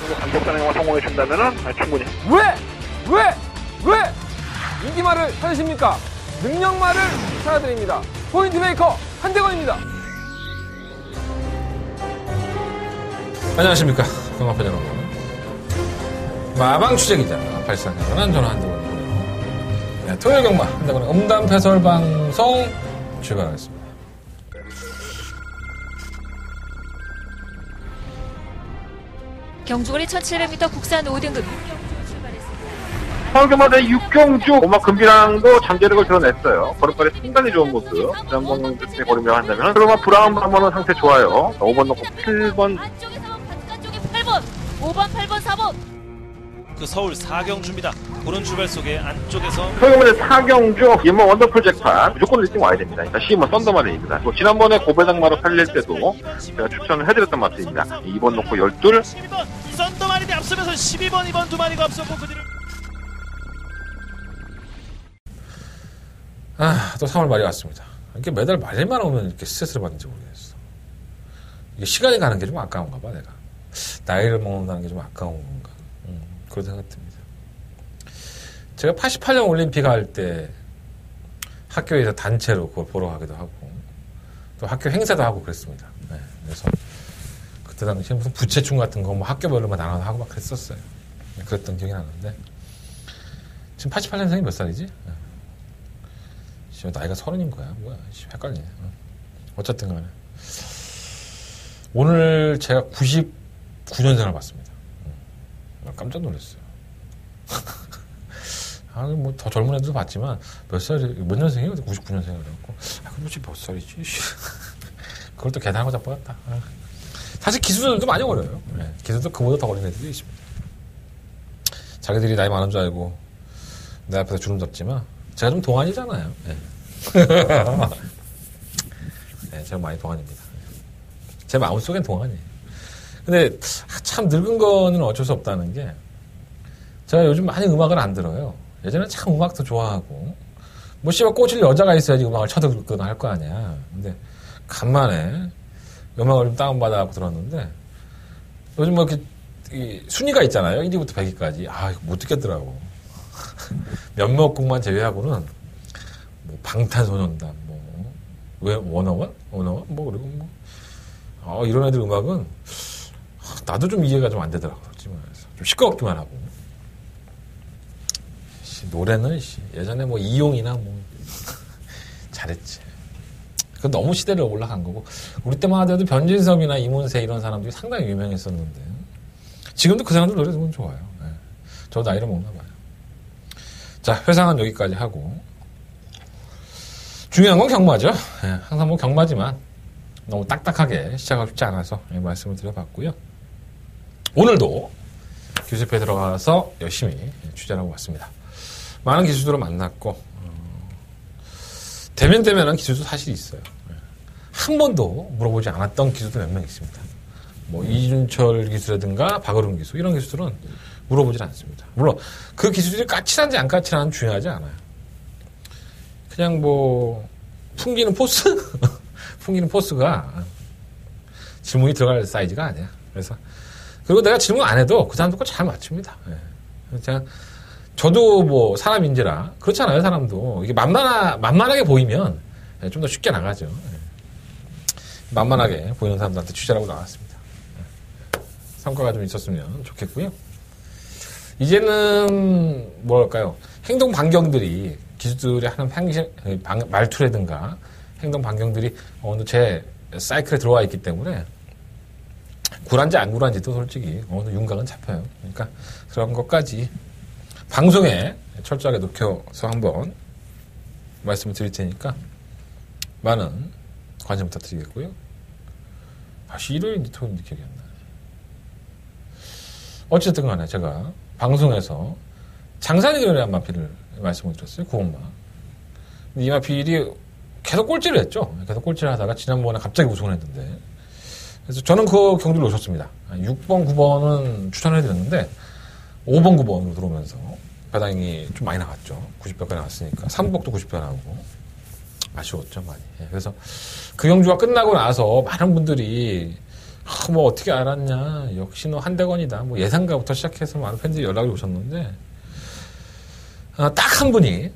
정도 간격 단행만 성공해 준다면은 충분히. 왜 인기말을 찾으십니까? 능력말을 찾아드립니다. 포인트 메이커 한대건입니다. 안녕하십니까, 경합팬 여러분. 마방 취재기자 발상하는 저는 한대건이고요. 네, 토요일 경마 한대건의 음담 패설 방송 출발하겠습니다. 경주거리 1700m 국산 5등급 서울경마대 육경주 금비랑도 잠재력을 드러냈어요. 걸음걸이 상당히 좋은 모습. 지난번 그때 거리며 한다면 그러면 브라운 방어는 상태 좋아요. 5번 넣고 7번 안쪽에서 바깥쪽에 8번 5번 8번 4번 그 서울 사경주입니다. 그런 출발 속에 안쪽에서 서울경마대 사경주 이번 원더풀 잭판 무조건 1등 와야 됩니다. 그러니까 시음은 썬더마레입니다. 지난번에 고배당마로 살릴 때도 제가 추천을 해드렸던 마트입니다. 2번 넣고 12 12번 썬더마리 앞서면서 12번 2번 두 마리가 앞섰고 그 뒤를 또 3월 말이 왔습니다. 이렇게 매달 말일만 오면 이렇게 스트레스를 받는지 모르겠어. 이게 시간이 가는 게 좀 아까운가 봐, 내가. 나이를 먹는다는 게 좀 아까운 건가. 그런 생각 듭니다. 제가 88년 올림픽 할 때 학교에서 단체로 그걸 보러 가기도 하고, 또 학교 행사도 하고 그랬습니다. 네, 그래서 그때 당시에 무슨 부채춤 같은 거 뭐 학교별로만 나눠서 하고 막 그랬었어요. 그랬던 기억이 나는데, 지금 88년생이 몇 살이지? 나이가 30인 거야. 뭐야. 헷갈리네. 어쨌든 간에. 오늘 제가 99년생을 봤습니다. 깜짝 놀랐어요. 뭐 더 젊은 애들도 봤지만 몇 년생이에요? 99년생을 그래갖고 그럼 몇 살이지? 그걸 또 계산하고 자빠졌다. 사실 기수들도 많이 어려요. 네, 기수도 그보다 더 어린 애들도 있습니다. 자기들이 나이 많은 줄 알고 내 앞에서 주름 잡지만 제가 좀 동안이잖아요. 네. 네, 제가 많이 동안입니다. 제 마음속엔 동안이에요. 근데 참 늙은 거는 어쩔 수 없다는 게 제가 요즘 많이 음악을 안 들어요. 예전에 참 음악도 좋아하고 뭐 씨발 꽂힐 여자가 있어야지 음악을 쳐듣거나 할 거 아니야. 근데 간만에 음악을 좀 다운받아갖고 들었는데 요즘 뭐 이렇게 순위가 있잖아요. 1위부터 100위까지. 이거 못 듣겠더라고. 몇몇 곡만 제외하고는 뭐 방탄소년단, 왜 워너원, 뭐 그리고 뭐 이런 애들 음악은 나도 좀 이해가 좀 안 되더라고. 솔직히 말해서 좀 시끄럽기만 하고. 노래는 예전에 뭐 이용이나 뭐 잘했지. 그 너무 시대를 올라간 거고 우리 때만 하더라도 변진섭이나 이문세 이런 사람들이 상당히 유명했었는데 지금도 그 사람들 노래 들으면 좋아요. 네. 저도 나이를 먹나 봐요. 자, 회상은 여기까지 하고. 중요한 건 경마죠. 네, 항상 뭐 경마지만 너무 딱딱하게 시작하고 싶지 않아서 말씀을 드려봤고요. 오늘도 기수협에 들어가서 열심히 취재를 하고 왔습니다. 많은 기수들을 만났고 대면대면한 기수도 사실 있어요. 한 번도 물어보지 않았던 기수도 몇 명 있습니다. 뭐 이준철 기수라든가 박어름 기수 이런 기수들은 물어보질 않습니다. 물론 그 기수들이 까칠한지 안 까칠한지 중요하지 않아요. 그냥 뭐 풍기는 포스? 풍기는 포스가 질문이 들어갈 사이즈가 아니야. 그래서 그리고 내가 질문 안 해도 그 사람도 잘 맞춥니다. 그냥 저도 뭐 사람인지라 그렇잖아요. 사람도 이게 만만하게 보이면 좀 더 쉽게 나가죠. 만만하게 보이는 사람들한테 취재하고 나왔습니다. 성과가 좀 있었으면 좋겠고요. 이제는 뭐랄까요? 행동 반경들이 기수들이 하는 말투라든가 행동 반경들이 어느 제 사이클에 들어와 있기 때문에 굴한지 안 굴한지도 솔직히 어느 윤곽은 잡혀요. 그러니까 그런 것까지 방송에 철저하게 녹여서 한번 말씀을 드릴 테니까 많은 관심 부탁드리겠고요. 일요일인지 토요일인지 기억이 안 나네. 어쨌든 간에 제가 방송에서 장산이결의 한 마필을 말씀을 드렸어요. 9번마. 이 마필이 계속 꼴찌를 했죠. 계속 꼴찌를 하다가 지난번에 갑자기 우승을 했는데 그래서 저는 그 경기를 놓쳤습니다. 6번, 9번은 추천해드렸는데 5번, 9번으로 들어오면서 배당이 좀 많이 나갔죠. 90배까지 나왔으니까. 3복도 90배 나오고 아쉬웠죠, 많이. 그래서 그 경주가 끝나고 나서 많은 분들이 뭐 어떻게 알았냐. 역시 너 한대건이다. 뭐 예상가부터 시작해서 많은 팬들이 연락이 오셨는데, 딱 한 분이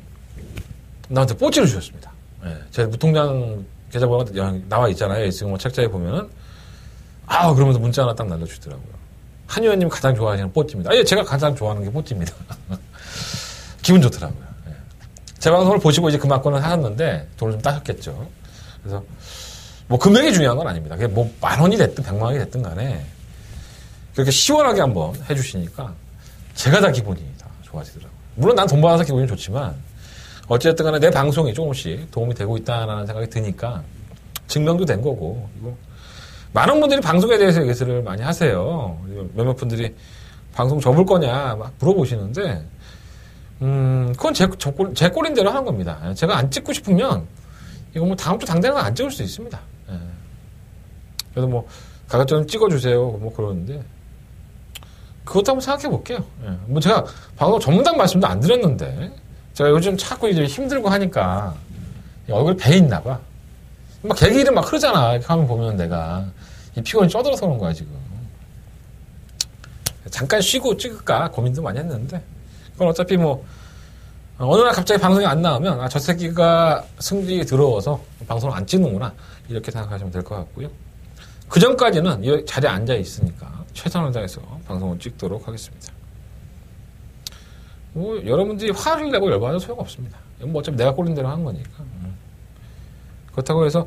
나한테 뽀찌를 주셨습니다. 예, 제 무통장 계좌번호가 나와 있잖아요. 지금 뭐 책자에 보면은. 그러면서 문자 하나 딱 날려주더라고요. 한 의원님 가장 좋아하시는 뽀찌입니다. 예, 제가 가장 좋아하는 게 뽀찌입니다. 기분 좋더라고요. 예. 제 방송을 보시고 이제 금화권을 사셨는데 돈을 좀 따셨겠죠. 그래서 뭐 금액이 중요한 건 아닙니다. 그게 뭐 10,000원이 됐든 100만 원이 됐든 간에 그렇게 시원하게 한번 해주시니까 제가 다 기분이 다 좋아지더라고요. 물론 난 돈 받아서 기분이 좋지만 어쨌든 간에 내 방송이 조금씩 도움이 되고 있다는 생각이 드니까 증명도 된 거고. 많은 분들이 방송에 대해서 얘기를 많이 하세요. 몇몇 분들이 방송 접을 거냐 막 물어보시는데 그건 제 꼴인 대로 하는 겁니다. 제가 안 찍고 싶으면 이거 뭐 다음 주 당장은 안 찍을 수 있습니다. 예. 그래서 뭐 가급적 찍어주세요 뭐 그러는데 그것도 한번 생각해 볼게요. 예. 뭐 제가 방송 전문당 말씀도 안 드렸는데 제가 요즘 자꾸 이제 힘들고 하니까 얼굴 배 있나 봐. 막 개기름 막 흐르잖아. 이렇게 하면 보면 내가 이 피곤이 쪄들어서 그런 거야 지금. 잠깐 쉬고 찍을까 고민도 많이 했는데 그건 어차피 뭐 어느 날 갑자기 방송이 안 나오면 저 새끼가 승질이 들어워서 방송을 안 찍는구나 이렇게 생각하시면 될 것 같고요. 그 전까지는 이 자리에 앉아 있으니까 최선을 다해서 방송을 찍도록 하겠습니다. 뭐 여러분들이 화를 내고 열받아도 소용없습니다. 뭐 어차피 내가 꼴린 대로 한 거니까. 그렇다고 해서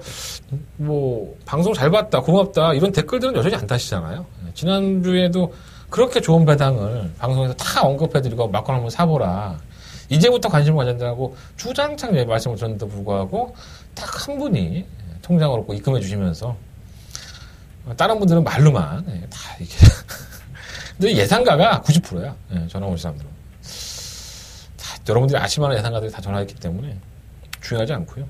뭐 방송 잘 봤다 고맙다 이런 댓글들은 여전히 안 다시잖아요. 지난주에도 그렇게 좋은 배당을 방송에서 다 언급해드리고 막건 한번 사보라 이제부터 관심을 가진다고 주장창 말씀을 드렸는데도 불구하고 딱 한 분이 통장으로 꼭 입금해 주시면서 다른 분들은 말로만 다 이게 근데 예상가가 90%야. 전화 오신 사람들은 여러분들이 아실 만한 예상가들이 다 전화했기 때문에 중요하지 않고요.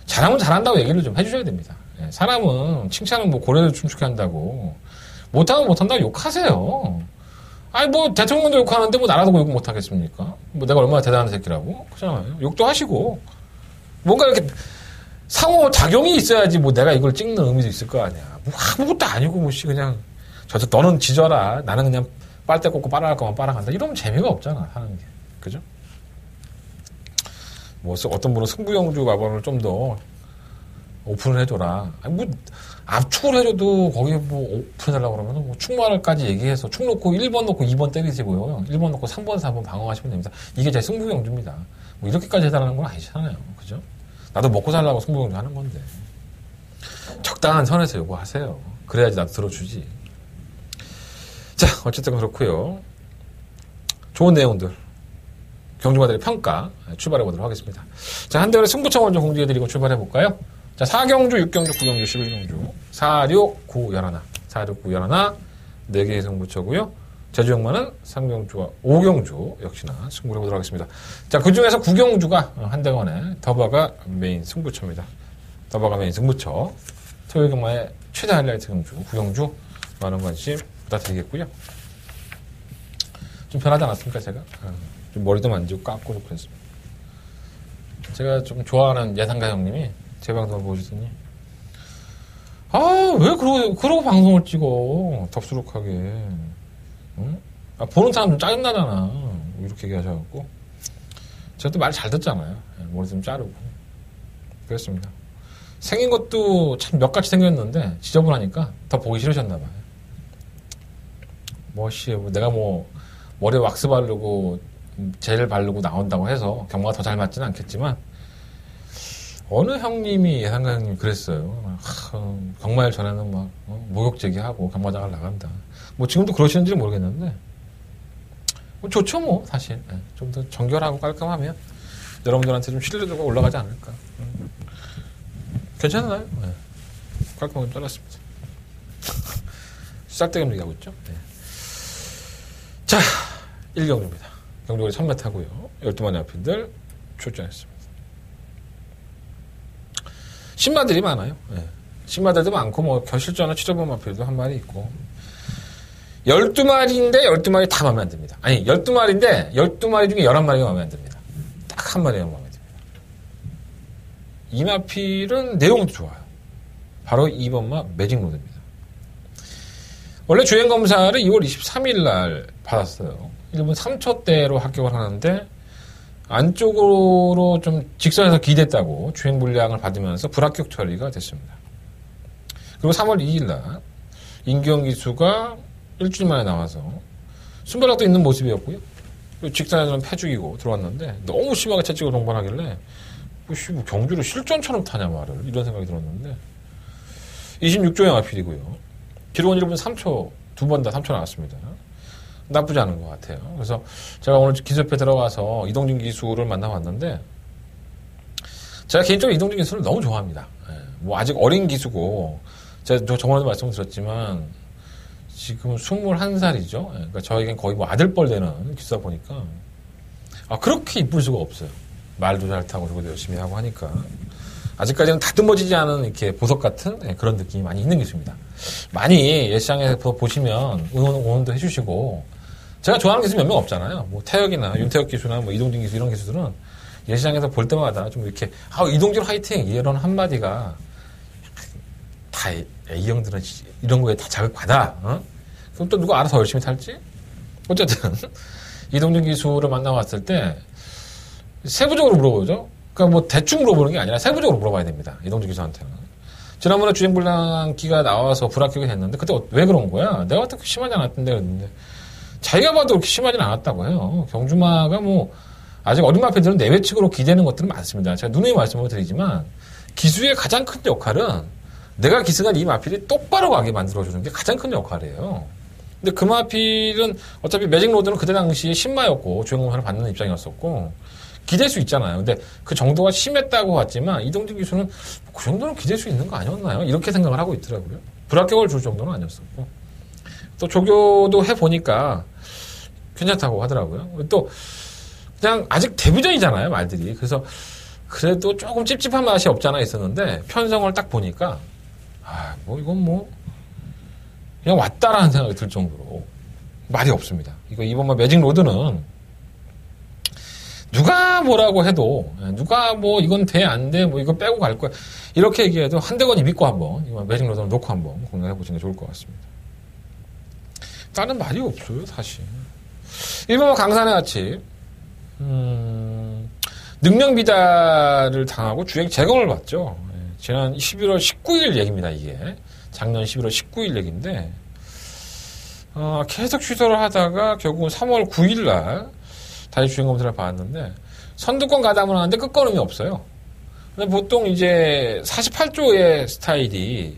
잘하면 잘한다고 얘기를 좀 해주셔야 됩니다. 사람은 칭찬은 뭐 고래를 춤추게 한다고 못하면 못한다고 욕하세요. 아니 뭐 대통령도 욕하는데 뭐 나라도 욕 못하겠습니까? 뭐 내가 얼마나 대단한 새끼라고? 그렇잖아요. 욕도 하시고 뭔가 이렇게 상호작용이 있어야지 뭐 내가 이걸 찍는 의미도 있을 거 아니야. 뭐 아무것도 아니고 뭐씨 그냥 너는 지져라. 나는 그냥 빨대 꽂고 빨아갈 거만 빨아간다. 이러면 재미가 없잖아 하는 게. 그죠? 뭐 어떤 분은 승부영주 가번을 좀 더 오픈을 해줘라. 아니 뭐 압축을 해줘도 거기에 뭐 오픈해달라고 그러면 뭐 축마를까지 얘기해서 축 놓고 1번 놓고 2번 때리시고요. 1번 놓고 3번 4번 방어하시면 됩니다. 이게 제 승부영주입니다. 뭐 이렇게까지 해달라는 건 아니잖아요. 그죠? 나도 먹고 살라고 승부영주 하는 건데 적당한 선에서 요구하세요. 그래야지 나도 들어주지. 자 어쨌든 그렇고요. 좋은 내용들 경주마들의 평가 출발해보도록 하겠습니다. 자, 한대원의 승부처 먼저 공지해드리고 출발해볼까요? 자, 4경주, 6경주, 9경주, 11경주, 4, 6, 9, 11. 4, 6, 9, 11. 4개의 승부처고요. 제주역만은 3경주와 5경주 역시나 승부를 해보도록 하겠습니다. 자, 그 중에서 9경주가 한대원의 더바가 메인 승부처입니다. 더바가 메인 승부처. 토요일경마의 최대 하이라이트 경주, 9경주 많은 관심 부탁드리겠고요. 좀 변하지 않았습니까, 제가? 좀 머리도 만지고 깎고 그랬습니다. 제가 좀 좋아하는 예상가 형님이 제 방송을 보시더니 왜 그러고 방송을 찍어 덥수룩하게 응? 보는 사람 좀 짜증나잖아 뭐 이렇게 얘기하셔갖고 제가 또 말 잘 듣잖아요. 머리 좀 자르고 그랬습니다. 생긴 것도 참 몇 가지 생겼는데 지저분하니까 더 보기 싫으셨나봐요. 내가 뭐 머리에 왁스 바르고 젤 바르고 나온다고 해서 경마가 더 잘 맞지는 않겠지만 어느 형님이 예상가 형님이 그랬어요. 경마일 전에는 막 목욕 제기하고 경마장을 나간다. 뭐 지금도 그러시는지는 모르겠는데 뭐 좋죠 뭐 사실. 좀 더 정결하고 깔끔하면 여러분들한테 좀 신뢰도가 올라가지 않을까. 괜찮나요? 깔끔하게 잘랐습니다. 쌀때기 얘기하고 있죠. 자 1경주입니다. 경주거리 1000m고요. 12마리 앞인들 출전했습니다. 신마들이 많아요. 신마들도 많고 뭐 결실전을 치러본 마필도 한 마리 있고 12마리인데 12마리 다 마음에 안 듭니다. 아니 12마리인데 12마리 중에 11마리가 마음에 안 듭니다. 딱 한 마리가 마음에 듭니다. 이 마필은 내용도 좋아요. 바로 2번마 매직로드입니다. 원래 주행검사를 2월 23일 날 받았어요. 1분 3초대로 합격을 하는데 안쪽으로 좀 직선에서 기댔다고 주행불량을 받으면서 불합격 처리가 됐습니다. 그리고 3월 2일 날 임기영 기수가 일주일 만에 나와서 순발력도 있는 모습이었고요. 직선에서는 패죽이고 들어왔는데 너무 심하게 채찍을 동반하길래 뭐 경주를 실전처럼 타냐 말을 이런 생각이 들었는데 26조의 마필이고요. 기록은 1분 3초 두 번 다 3초 나왔습니다. 나쁘지 않은 것 같아요. 그래서 제가 오늘 기수협회 들어가서 이동진 기수를 만나봤는데 제가 개인적으로 이동진 기수를 너무 좋아합니다. 뭐 아직 어린 기수고 제가 저번에도 말씀드렸지만 지금 21살이죠. 그러니까 저에겐 거의 뭐 아들뻘 되는 기수다 보니까 그렇게 이쁠 수가 없어요. 말도 잘 타고 그리고 열심히 하고 하니까 아직까지는 다듬어지지 않은 이렇게 보석 같은 그런 느낌이 많이 있는 기수입니다. 많이 예시장에서 보시면 응원도 해주시고 제가 좋아하는 기수 몇 명 없잖아요. 뭐 태혁이나 윤태혁 기수나 뭐 이동진 기수 이런 기수들은 예시장에서 볼 때마다 좀 이렇게 이동진 화이팅 이런 한마디가 다 이 형들은 이런 거에 다 자극받아. 그럼 또 누가 알아서 열심히 탈지? 어쨌든 이동진 기수를 만나봤을 때 세부적으로 물어보죠. 그러니까 뭐 대충 물어보는 게 아니라 세부적으로 물어봐야 됩니다. 이동진 기수한테는. 지난번에 주행불량기가 나와서 불합격이 됐는데 그때 왜 그런 거야? 내가 그렇게 심하지 않았던데 그랬는데 자기가 봐도 그렇게 심하진 않았다고 해요. 경주마가 뭐 아직 어린 마필들은 내외측으로 기대는 것들은 많습니다. 제가 누누이 말씀을 드리지만 기수의 가장 큰 역할은 내가 기승한 이 마필이 똑바로 가게 만들어주는 게 가장 큰 역할이에요. 근데 그 마필은 어차피 매직로드는 그때 당시에 신마였고 주행검사를 받는 입장이었었고 기댈 수 있잖아요. 근데 그 정도가 심했다고 봤지만 이동진 기수는 그 정도는 기댈 수 있는 거 아니었나요? 이렇게 생각을 하고 있더라고요. 불합격을 줄 정도는 아니었었고 또 조교도 해보니까 괜찮다고 하더라고요. 또 그냥 아직 데뷔전이잖아요, 말들이. 그래서 그래도 조금 찝찝한 맛이 없잖아 있었는데 편성을 딱 보니까 뭐 이건 뭐 그냥 왔다라는 생각이 들 정도로 말이 없습니다. 이번 매직로드는 누가 뭐라고 해도 누가 뭐 이건 돼 안 돼 뭐 이거 빼고 갈 거야 이렇게 얘기해도 한대건이 믿고 한번 이번 매직로드를 놓고 한번 공략해 보시는 게 좋을 것 같습니다. 다른 말이 없어요 사실. 1번 강산의 아침 능력 비달을 당하고 주행 재검을 받죠. 지난 11월 19일 얘기입니다. 이게 작년 11월 19일 얘기인데 계속 취소를 하다가 결국은 3월 9일 날 다시 주행 검사를 받았는데 선두권 가담을 하는데 끝걸음이 없어요. 근데 보통 이제 48조의 스타일이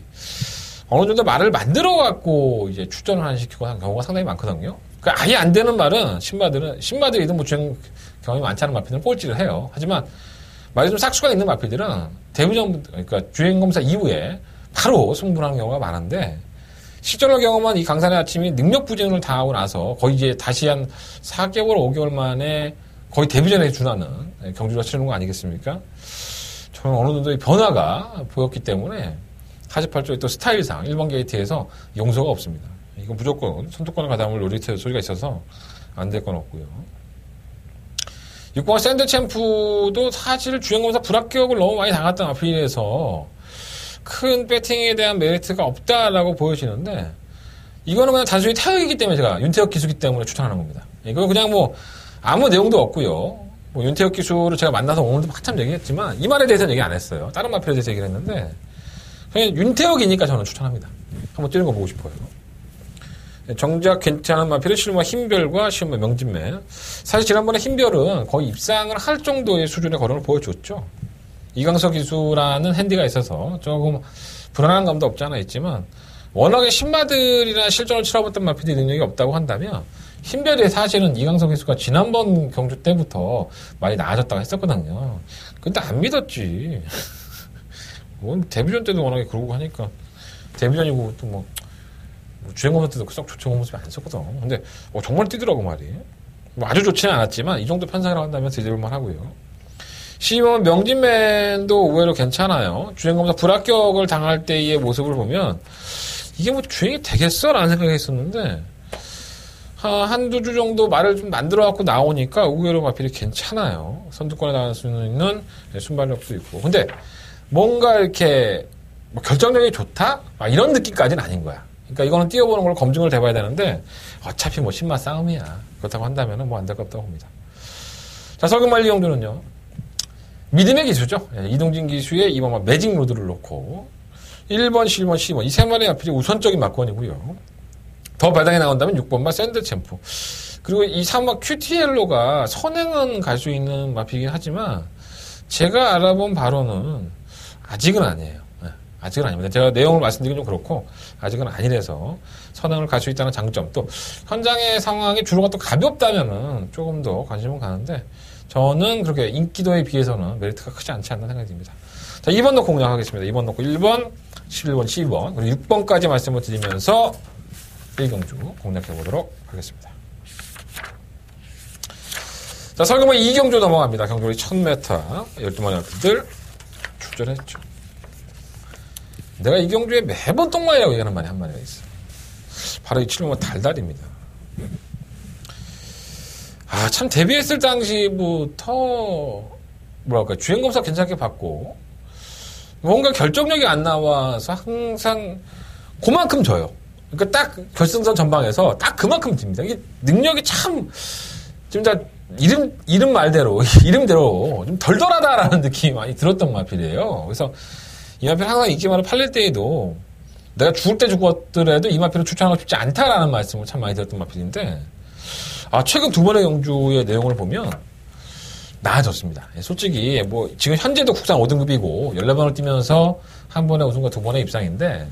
어느 정도 말을 만들어 갖고 이제 출전을 안 시키고 하는 경우가 상당히 많거든요. 그러니까 아예 안 되는 말은 신마들이든 뭐 주행 경험이 많지 않은 마필들은 꼴찌를 해요. 하지만 말이 좀 싹수가 있는 마필들은 데뷔전, 그러니까 주행검사 이후에 바로 승부하는 경우가 많은데 실전을 경험한 이 강산의 아침이 능력 부진을 당하고 나서 거의 이제 다시 한 4개월, 5개월 만에 거의 데뷔전에 준하는 경주가 치르는 거 아니겠습니까? 저는 어느 정도의 변화가 보였기 때문에 48조의 또 스타일상 1번 게이트에서 용서가 없습니다. 이건 무조건 선두권 가담을 노릴 소리가 있어서 안 될 건 없고요. 6번 샌드 챔프도 사실 주행검사 불합격을 너무 많이 당했던 마필에서 큰 배팅에 대한 메리트가 없다라고 보여지는데 이거는 그냥 단순히 타격이기 때문에 제가 윤태혁 기수기 때문에 추천하는 겁니다. 이거 그냥 뭐 아무 내용도 없고요. 뭐 윤태혁 기수를 제가 만나서 오늘도 한참 얘기했지만 이 말에 대해서는 얘기 안 했어요. 다른 마필에 대해서 얘기를 했는데 그냥 윤태혁이니까 저는 추천합니다. 한번 뛰는 거 보고 싶어요. 정작 괜찮은 마필은 실마 흰별과 실마 명진맨. 사실 지난번에 흰별은 거의 입상을 할 정도의 수준의 걸음을 보여줬죠. 이강석 기수라는 핸디가 있어서 조금 불안한 감도 없지 않아 있지만 워낙에 신마들이나 실전을 치러봤던 마필이 능력이 없다고 한다면 흰별이 사실은 이강석 기수가 지난번 경주 때부터 많이 나아졌다고 했었거든요. 근데 안 믿었지. 뭐 데뷔전 때도 워낙에 그러고 하니까 데뷔전이고 또 뭐 주행검사 때도 썩 좋은 모습이 안 썼거든. 근데 정말 뛰더라고 말이. 뭐 아주 좋지는 않았지만 이 정도 편성이라고 한다면 드릴만 하고요. 12번 명진맨도 의외로 괜찮아요. 주행검사 불합격을 당할 때의 모습을 보면 이게 뭐 주행이 되겠어? 라는 생각이 했었는데 한두 주 정도 말을 좀 만들어 갖고 나오니까 의외로 마필이 괜찮아요. 선두권에 나갈 수 있는 순발력도 있고. 근데 뭔가 이렇게 뭐 결정력이 좋다? 막 이런 느낌까지는 아닌 거야. 그러니까 이거는 띄워보는 걸로 검증을 해봐야 되는데 어차피 뭐 신마 싸움이야. 그렇다고 한다면 뭐 안 될 것 없다고 봅니다. 자, 설금말리 경주는요. 믿음의 기수죠. 예, 이동진 기수의 이번 매직 로드를 놓고 1번, 11번, 12번 이 세 마리 앞이 우선적인 막권이고요. 더 배당이 나온다면 6번마 샌드 챔프. 그리고 이 3번 QTL로가 선행은 갈 수 있는 마피이긴 하지만 제가 알아본 바로는 아직은 아니에요. 네, 아직은 아닙니다. 제가 내용을 말씀드리긴 좀 그렇고 아직은 아니라서 선행을 갈 수 있다는 장점 또 현장의 상황이 주로가 또 가볍다면은 조금 더 관심은 가는데 저는 그렇게 인기도에 비해서는 메리트가 크지 않지 않나 생각이 듭니다. 자, 2번 놓고 공략하겠습니다. 2번 놓고 1번, 11번, 12번 그리고 6번까지 말씀을 드리면서 1경주 공략해보도록 하겠습니다. 자, 설금은 2경주 넘어갑니다. 경주리 1000m 12마리 앞들 출전했죠. 내가 이 경주에 매번 똥마이라고 얘기하는 말이 한 마리가 있어요. 바로 이 7번마 달달입니다. 아, 참 데뷔했을 당시부터 뭐랄까 주행검사 괜찮게 받고 뭔가 결정력이 안 나와서 항상 그만큼 져요. 그러니까 딱 결승선 전방에서 딱 그만큼 집니다. 이게 능력이 참 진짜 이름 말대로 이름대로 좀 덜덜하다라는 느낌이 많이 들었던 마필이에요. 그래서 이 마필 항상 인기만을 팔릴 때에도 내가 죽을 때 죽었더라도 이 마필을 추천하고 싶지 않다라는 말씀을 참 많이 들었던 마필인데 최근 두 번의 경주의 내용을 보면 나아졌습니다. 솔직히 뭐 지금 현재도 국산 5등급이고 14번을 뛰면서 한 번의 우승과 두 번의 입상인데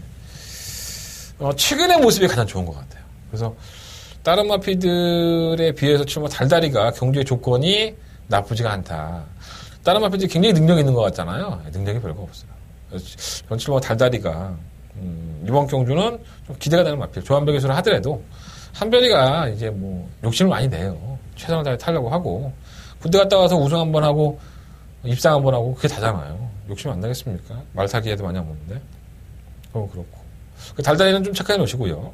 최근의 모습이 가장 좋은 것 같아요. 그래서 다른 마피들에 비해서 치면 달다리가 경주의 조건이 나쁘지가 않다. 다른 마피들이 굉장히 능력이 있는 것 같잖아요. 능력이 별거 없어요. 전 치면 달다리가 이번 경주는 좀 기대가 되는 마필. 조한별 기술을 하더라도 한별이가 이제 뭐 욕심을 많이 내요. 최선을 다해 타려고 하고 군대 갔다 와서 우승 한번 하고 입상 한번 하고 그게 다잖아요. 욕심 안 나겠습니까? 말 타기에도 많이 안 먹는데. 그렇고. 달다리는 좀 체크해 놓으시고요.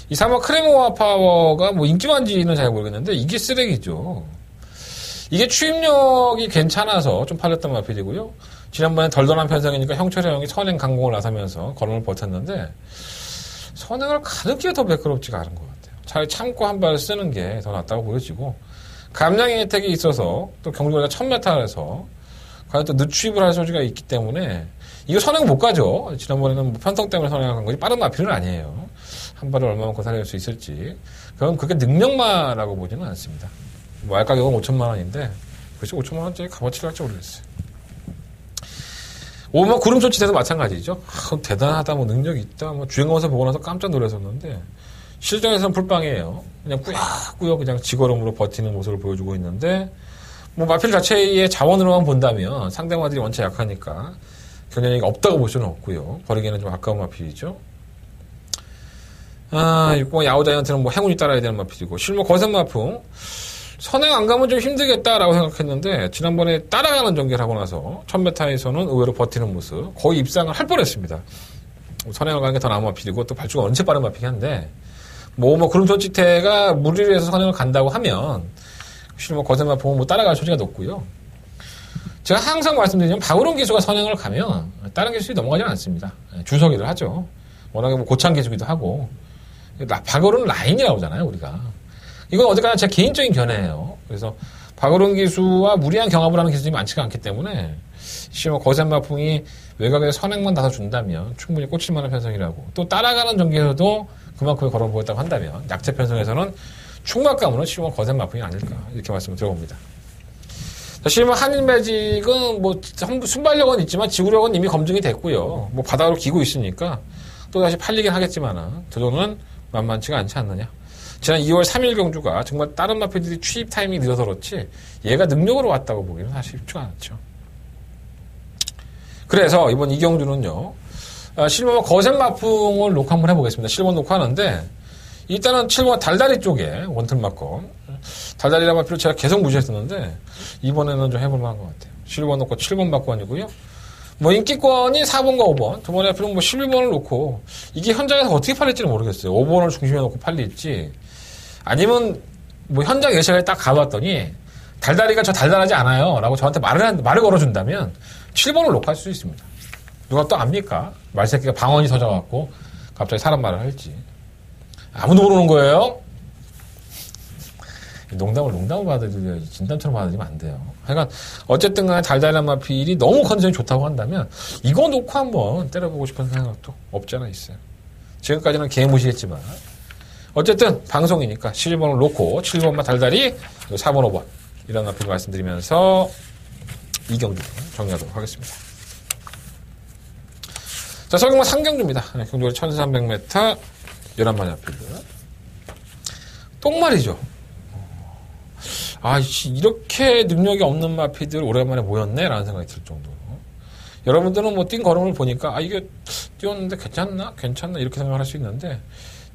이 3번 크레모아 파워가 뭐 인기만지는 잘 모르겠는데 이게 쓰레기죠. 이게 추임력이 괜찮아서 좀 팔렸던 마필이고요. 지난번에 덜덜한 편성이니까 형철이 형이 선행 강공을 나서면서 걸음을 버텼는데 선행을 가는 게 더 매끄럽지가 않은 것 같아요. 차라리 참고 한 발 쓰는 게 더 낫다고 보여지고 감량의 혜택이 있어서 또 경주거리가 1000m에서 과연 또 늦추입을 할 소지가 있기 때문에 이거 선행 못 가죠. 지난번에는 뭐 편성 때문에 선행을 간 거지 빠른 마필은 아니에요. 한 발을 얼마만큼 살릴 수 있을지 그건 그게 능력마라고 보지는 않습니다. 뭐 알가격은 5천만 원인데 글쎄 5천만 원짜리 값어치를 할지 모르겠어요. 뭐 구름소치대도 마찬가지죠. 대단하다, 뭐 능력이 있다, 뭐 주행검사 보고 나서 깜짝 놀랐었는데 실전에서는 불빵이에요. 그냥 꾸역꾸역 그냥 지거름으로 버티는 모습을 보여주고 있는데 뭐 마필 자체의 자원으로만 본다면 상대마들이 원체 약하니까 경쟁력이 없다고 볼 수는 없고요. 버리기에는 좀 아까운 마필이죠. 뭐 야오자이언트는 뭐 행운이 따라야 되는 마필이고 실무 거센마풍 선행 안 가면 좀 힘들겠다라고 생각했는데 지난번에 따라가는 전개를 하고 나서 1000m에서는 의외로 버티는 모습 거의 입상을 할 뻔했습니다. 선행을 가는 게 더 나은 마필이고 또 발주가 언제 빠른 마필이 한데 뭐 구름소치태가 무리를 해서 선행을 간다고 하면 실무 거센마풍은 뭐 따라갈 소지가 높고요. 제가 항상 말씀드리면 박우론 기수가 선행을 가면 다른 기수들이 넘어가지는 않습니다. 주석이들 하죠. 워낙에 뭐 고창 기수기도 하고 박우론 라인이라고 하잖아요 우리가. 이건 어쨌거나 제 개인적인 견해예요. 그래서 박우론 기수와 무리한 경합을 하는 기수들이 많지가 않기 때문에 실무 거센마풍이 외곽에 선행만 다서 준다면 충분히 꽂힐 만한 편성이라고 또 따라가는 전개에서도 그만큼의 걸어 보였다고 한다면 약체 편성에서는 충막감으로 실무 거센마풍이 아닐까 이렇게 말씀을 드려봅니다. 실무 한일매직은 뭐 순발력은 있지만 지구력은 이미 검증이 됐고요. 뭐 바닥으로 기고 있으니까 또 다시 팔리긴 하겠지만 도전은 만만치가 않지 않느냐. 지난 2월 3일 경주가 정말 다른 마필들이 취입 타이밍이 늦어서 그렇지 얘가 능력으로 왔다고 보기는 사실 쉽지가 않죠. 그래서 이번 이 경주는요. 실버 거센마풍을 놓고 한번 해보겠습니다. 실버 놓고 하는데 일단은 7번 달다리 쪽에 원틀 맞건 달다리라 마필을 제가 계속 무시했었는데 이번에는 좀 해볼만한 것 같아요. 실버 놓고 7번 맞건이고요. 뭐 인기권이 4번과 5번 두 번의 마필은 뭐 11번을 놓고 이게 현장에서 어떻게 팔릴지는 모르겠어요. 5번을 중심에 놓고 팔릴지 아니면 뭐 현장 예시를 딱 가봤더니 달다리가 저 달달하지 않아요 라고 저한테 말을 걸어준다면 7번을 놓고 할 수 있습니다. 누가 또 압니까? 말새끼가 방언이 터져갖고 갑자기 사람 말을 할지. 아무도 모르는 거예요. 농담을 받아들여야지 진담처럼 받아들이면 안 돼요. 그러니까 어쨌든 간에 달달한 마필이 너무 컨디션이 좋다고 한다면 이거 놓고 한번 때려보고 싶은 생각도 없지 않아 있어요. 지금까지는 개무시했지만 어쨌든 방송이니까 11번을 놓고 7번만 달달이 4번 5번 이런 마필 말씀드리면서 이 경주 정리하도록 하겠습니다. 자, 서경마 3경주입니다. 경주거리 1300m 11마리 마필들. 똥말이죠. 이렇게 능력이 없는 마피들 오랜만에 모였네? 라는 생각이 들 정도로. 여러분들은 뭐 뛴 걸음을 보니까, 이게 뛰었는데 괜찮나? 이렇게 생각할 수 있는데,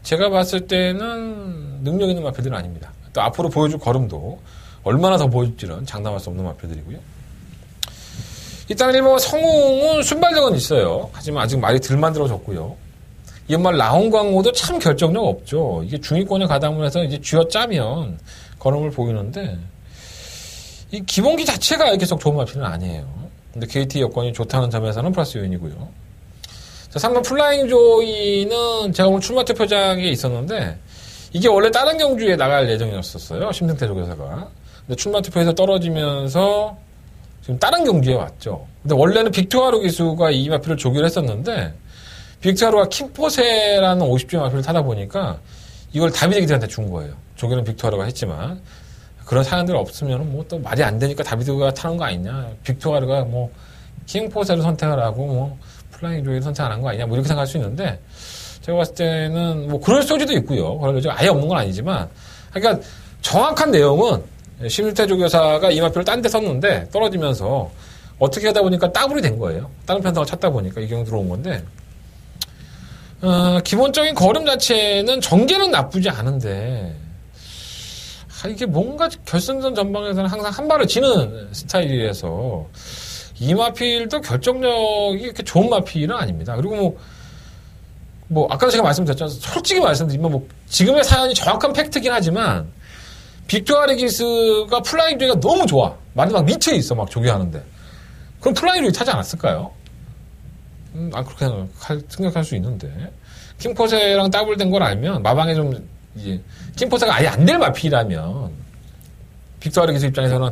제가 봤을 때는 능력 있는 마피들은 아닙니다. 또 앞으로 보여줄 걸음도 얼마나 더 보여줄지는 장담할 수 없는 마피들이고요. 일단 1번 성웅은 순발력은 있어요. 하지만 아직 말이 덜 만들어졌고요. 이 연말 라운광호도 참 결정력 없죠. 이게 중위권에 가담을 해서 이제 쥐어짜면 걸음을 보이는데 이 기본기 자체가 계속 좋은 마필은 아니에요. 근데 KT 여건이 좋다는 점에서는 플러스 요인이고요. 자, 3번 플라잉 조이는 제가 오늘 출마 투표장에 있었는데 이게 원래 다른 경주에 나갈 예정이었었어요. 심승태 조교사가. 근데 출마 투표에서 떨어지면서 지금 다른 경주에 왔죠. 근데 원래는 빅투아루 기수가 이 마필을 조기를 했었는데 빅투아루가 킴포세라는 50주 마필을 타다 보니까 이걸 다비드 기들한테 준 거예요. 조기는 빅투아루가 했지만 그런 사연들 없으면 뭐 또 말이 안 되니까 다비드가 타는 거 아니냐. 빅투아루가 뭐 킹포세를 선택을 하고 뭐 플라잉 조이를 선택 안 한 거 아니냐. 뭐 이렇게 생각할 수 있는데 제가 봤을 때는 뭐 그럴 소지도 있고요. 그럴 여지가 아예 없는 건 아니지만 그러니까 정확한 내용은 심승태 조교사가 이 마필을 딴 데 썼는데 떨어지면서 어떻게 하다 보니까 따블이 된 거예요. 다른 편성을 찾다 보니까 이 경우 들어온 건데 기본적인 걸음 자체는 전개는 나쁘지 않은데 이게 뭔가 결승전 전방에서는 항상 한 발을 지는 스타일이라서 이 마필도 결정력이 이렇게 좋은 마필은 아닙니다. 그리고 뭐 아까도 제가 말씀드렸잖아요. 솔직히 말씀드리면 뭐 지금의 사연이 정확한 팩트긴 하지만 빅투아르기스가 플라잉 조이가 너무 좋아. 마지막 미쳐 있어 막 조교하는데 그럼 플라잉 조이 타지 않았을까요? 그렇게 생각할 수 있는데 킴포세랑 더블된 걸 알면 마방에 좀 이제 킴포세가 아예 안 될 마필이라면 빅투아르기스 입장에서는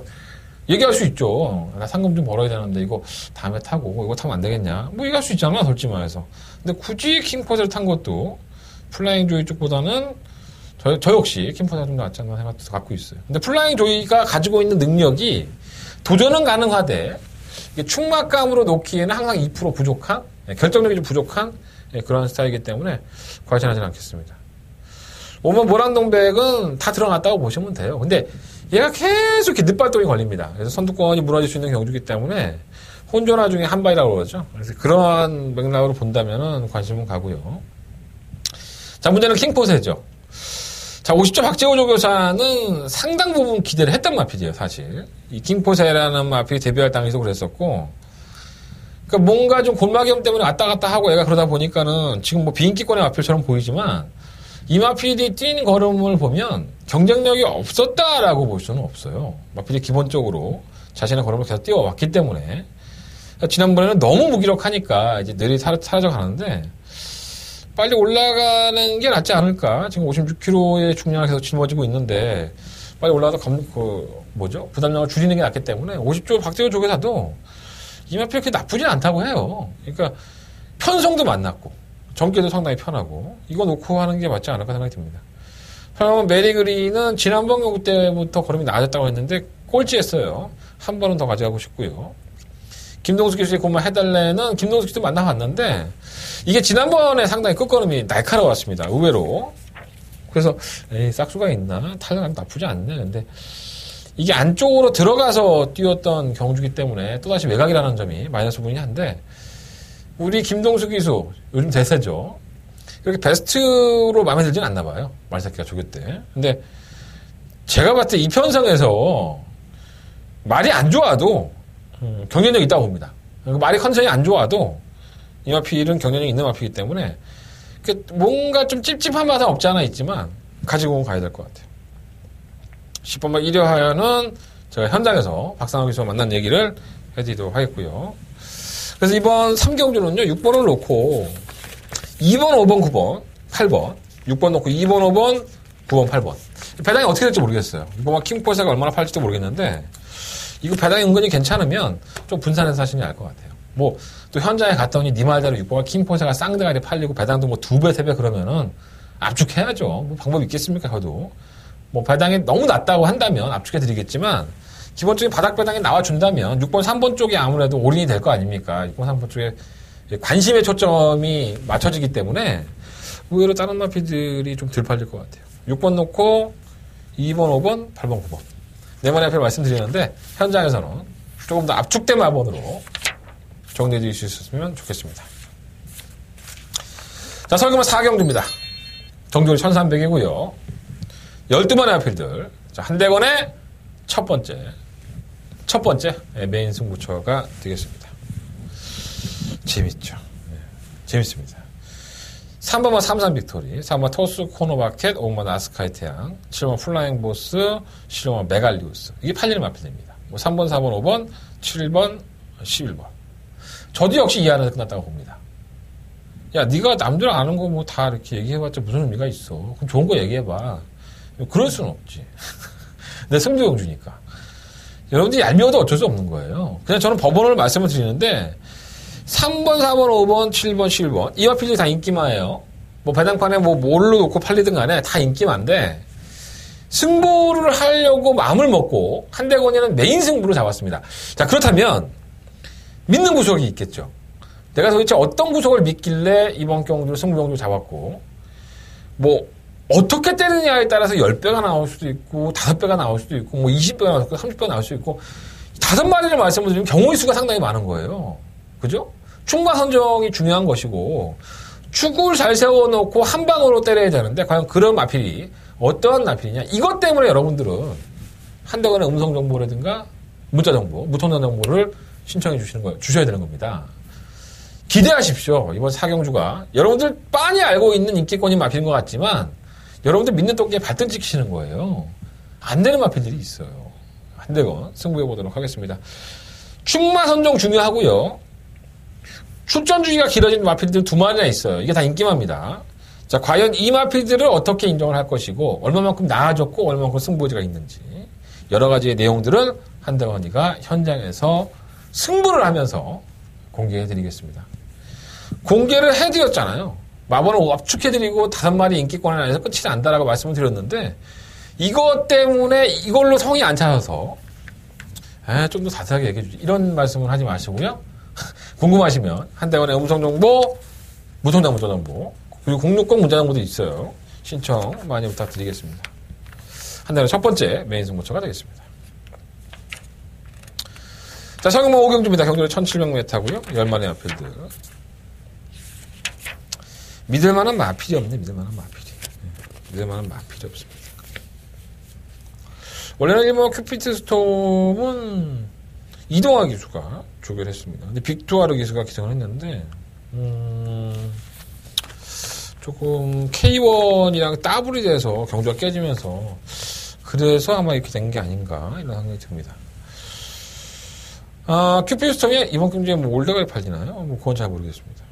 얘기할 수 있죠. 나 상금 좀 벌어야 되는데 이거 다음에 타고 이거 타면 안 되겠냐 뭐 얘기할 수 있잖아 솔직히 말해서. 근데 굳이 킴포세를 탄 것도 플라잉 조이 쪽보다는 저 역시 킴포세가 좀 낫지 않나 생각도 갖고 있어요. 근데 플라잉 조이가 가지고 있는 능력이 도전은 가능하되 충막감으로 놓기에는 항상 2% 부족한 결정력이 좀 부족한 그런 스타일이기 때문에 과신하지는 않겠습니다. 5번 모란동백은 다 드러났다고 보시면 돼요. 근데 얘가 계속 이렇게 늦발동이 걸립니다. 그래서 선두권이 무너질 수 있는 경주이기 때문에 혼조나 중에 한 발이라고 그러죠. 그래서 그러한 맥락으로 본다면은 관심은 가고요. 자, 문제는 킹포세죠. 자, 50조 박재호 조교사는 상당 부분 기대를 했던 마필이에요, 사실. 이 킹포세라는 마필이 데뷔할 당시도 그랬었고, 그러니까 뭔가 좀 골마겸 때문에 왔다 갔다 하고 얘가 그러다 보니까는 지금 뭐 비인기권의 마필처럼 보이지만, 이 마필이 뛴 걸음을 보면 경쟁력이 없었다라고 볼 수는 없어요. 마필이 기본적으로 자신의 걸음을 계속 뛰어왔기 때문에. 그러니까 지난번에는 너무 무기력하니까 이제 느리 사라져 가는데, 빨리 올라가는 게 낫지 않을까? 지금 56kg의 중량을 계속 짊어지고 있는데, 빨리 올라가서 부담량을 줄이는 게 낫기 때문에, 50조 박재호 조교사도 이 마필이 그렇게 나쁘진 않다고 해요. 그러니까, 편성도 만났고, 전개도 상당히 편하고, 이거 놓고 하는 게 맞지 않을까 생각이 듭니다. 그러면 메리그리는 지난번 경기 때부터 걸음이 나아졌다고 했는데, 꼴찌했어요. 한 번은 더 가져가고 싶고요. 김동숙 기수의 그만 해달래는 김동숙 기수도 만나봤는데 이게 지난번에 상당히 끝걸음이 날카로웠습니다. 의외로. 그래서 싹수가 있나? 타격감이 나쁘지 않네. 근데 이게 안쪽으로 들어가서 뛰었던 경주기 때문에 또다시 외곽이라는 점이 마이너스 부분이 한데 우리 김동숙 기수 요즘 대세죠. 그렇게 베스트로 마음에 들진 않나 봐요. 말새끼가 조교 때. 근데 제가 봤을 때 이 편성에서 말이 안 좋아도 경쟁력이 있다고 봅니다. 말이 컨디션이 안 좋아도 이 마필은 경쟁력이 있는 마필이기 때문에 뭔가 좀 찝찝한 맛은 없지 않아 있지만 가지고 가야 될 것 같아요. 10번만 1회 하여는 제가 현장에서 박상호 기수와 만난 얘기를 해드리도록 하겠고요. 그래서 이번 3경주는요 6번을 놓고 2번, 5번, 9번, 8번, 6번 놓고 2번, 5번, 9번, 8번. 배당이 어떻게 될지 모르겠어요. 이번 킹포세가 얼마나 팔지도 모르겠는데, 이거 배당이 은근히 괜찮으면 좀 분산해서 하시는 게 나을 것 같아요. 뭐, 또 현장에 갔더니 니 말대로 6번가 킹포세가 쌍대가리 팔리고 배당도 뭐 2배, 3배 그러면은 압축해야죠. 뭐 방법이 있겠습니까, 저도. 뭐 배당이 너무 낮다고 한다면 압축해드리겠지만, 기본적인 바닥 배당이 나와준다면 6번, 3번 쪽이 아무래도 올인이 될 거 아닙니까? 6번, 3번 쪽에 관심의 초점이 맞춰지기 때문에 의외로 다른 마피들이 좀 덜 팔릴 것 같아요. 6번 놓고 2번, 5번, 8번, 9번. 네 번의 앞에 말씀드리는데 현장에서는 조금 더 압축된 마번으로 정리해 드릴 수 있었으면 좋겠습니다. 자, 설금은 4경주입니다. 정조율 1300이고요. 12번의 앞필들. 자, 한대건의 첫 번째 메인 승부처가 되겠습니다. 재밌죠. 네, 재밌습니다. 3번만 삼산 빅토리, 4번 토스 코너바켓, 5번 아스카이 태양, 7번 플라잉 보스, 16번 메갈리우스. 이게 팔리는 마필입니다. 뭐 3번, 4번, 5번, 7번, 11번. 저도 역시 이 안에서 끝났다고 봅니다. 야, 네가 남들 아는 거 뭐 다 이렇게 얘기해봤자 무슨 의미가 있어. 그럼 좋은 거 얘기해봐. 그럴 수는 없지. 내 승부용주니까. 여러분들이 얄미워도 어쩔 수 없는 거예요. 그냥 저는 법원을 말씀을 드리는데 3번, 4번, 5번, 7번, 11번 이 마필들이 다 인기마예요. 뭐 배당판에 뭐 뭘로 놓고 팔리든 간에 다 인기마인데 승부를 하려고 마음을 먹고 한대건이는 메인 승부를 잡았습니다. 자, 그렇다면 믿는 구석이 있겠죠. 내가 도대체 어떤 구석을 믿길래 이번 경주를 승부경주를 잡았고 뭐 어떻게 때리느냐에 따라서 10배가 나올 수도 있고 5배가 나올 수도 있고 뭐 20배가 나올 수도 있고 30배가 나올 수도 있고 5마리를 말씀을 드리면 경우의 수가 상당히 많은 거예요. 그죠? 축마 선정이 중요한 것이고 축을 잘 세워놓고 한 방으로 때려야 되는데 과연 그런 마필이 어떠한 마필이냐 이것 때문에 여러분들은 한대건의 음성정보라든가 문자정보, 무통장 정보를 신청해 주셔야 되는 겁니다. 기대하십시오. 이번 4경주가 여러분들 빤히 알고 있는 인기권인 마필인 것 같지만 여러분들 믿는 토끼에 발등 찍히시는 거예요. 안 되는 마필들이 있어요. 한대건 승부해 보도록 하겠습니다. 축마 선정 중요하고요. 출전 주기가 길어진 마필들 2마리나 있어요. 이게 다 인기마입니다. 자, 과연 이 마필들을 어떻게 인정을 할 것이고 얼마만큼 나아졌고 얼마만큼 승부지가 있는지 여러 가지의 내용들은 한대건이가 현장에서 승부를 하면서 공개해드리겠습니다. 공개를 해드렸잖아요. 마번을 압축해드리고 5마리 인기권에 안에서 끝이 난다라고 말씀을 드렸는데 이것 때문에 이걸로 성이 안 차서 좀 더 자세하게 얘기해 주지 이런 말씀을 하지 마시고요. 궁금하시면 한대건의 음성정보, 무통장 문자정보 그리고 060 문자정보도 있어요. 신청 많이 부탁드리겠습니다. 한대건의 첫 번째 메인 승부처가 되겠습니다. 자, 성형모 5경주입니다. 경주는 1700m고요. 10마리 마필들. 믿을만한 마필이 없네. 믿을만한 마필이 없습니다. 원래는 일본 큐피트 스톰은 이동화 기수가 조결했습니다. 근데 빅투아르 기수가 기승을 했는데 조금 K1이랑 따블이 돼서 경주가 깨지면서 그래서 아마 이렇게 된 게 아닌가 이런 생각이 듭니다. 큐피트 스톰이 이번 경주에 뭐 올드가 팔리나요? 뭐 그건 잘 모르겠습니다.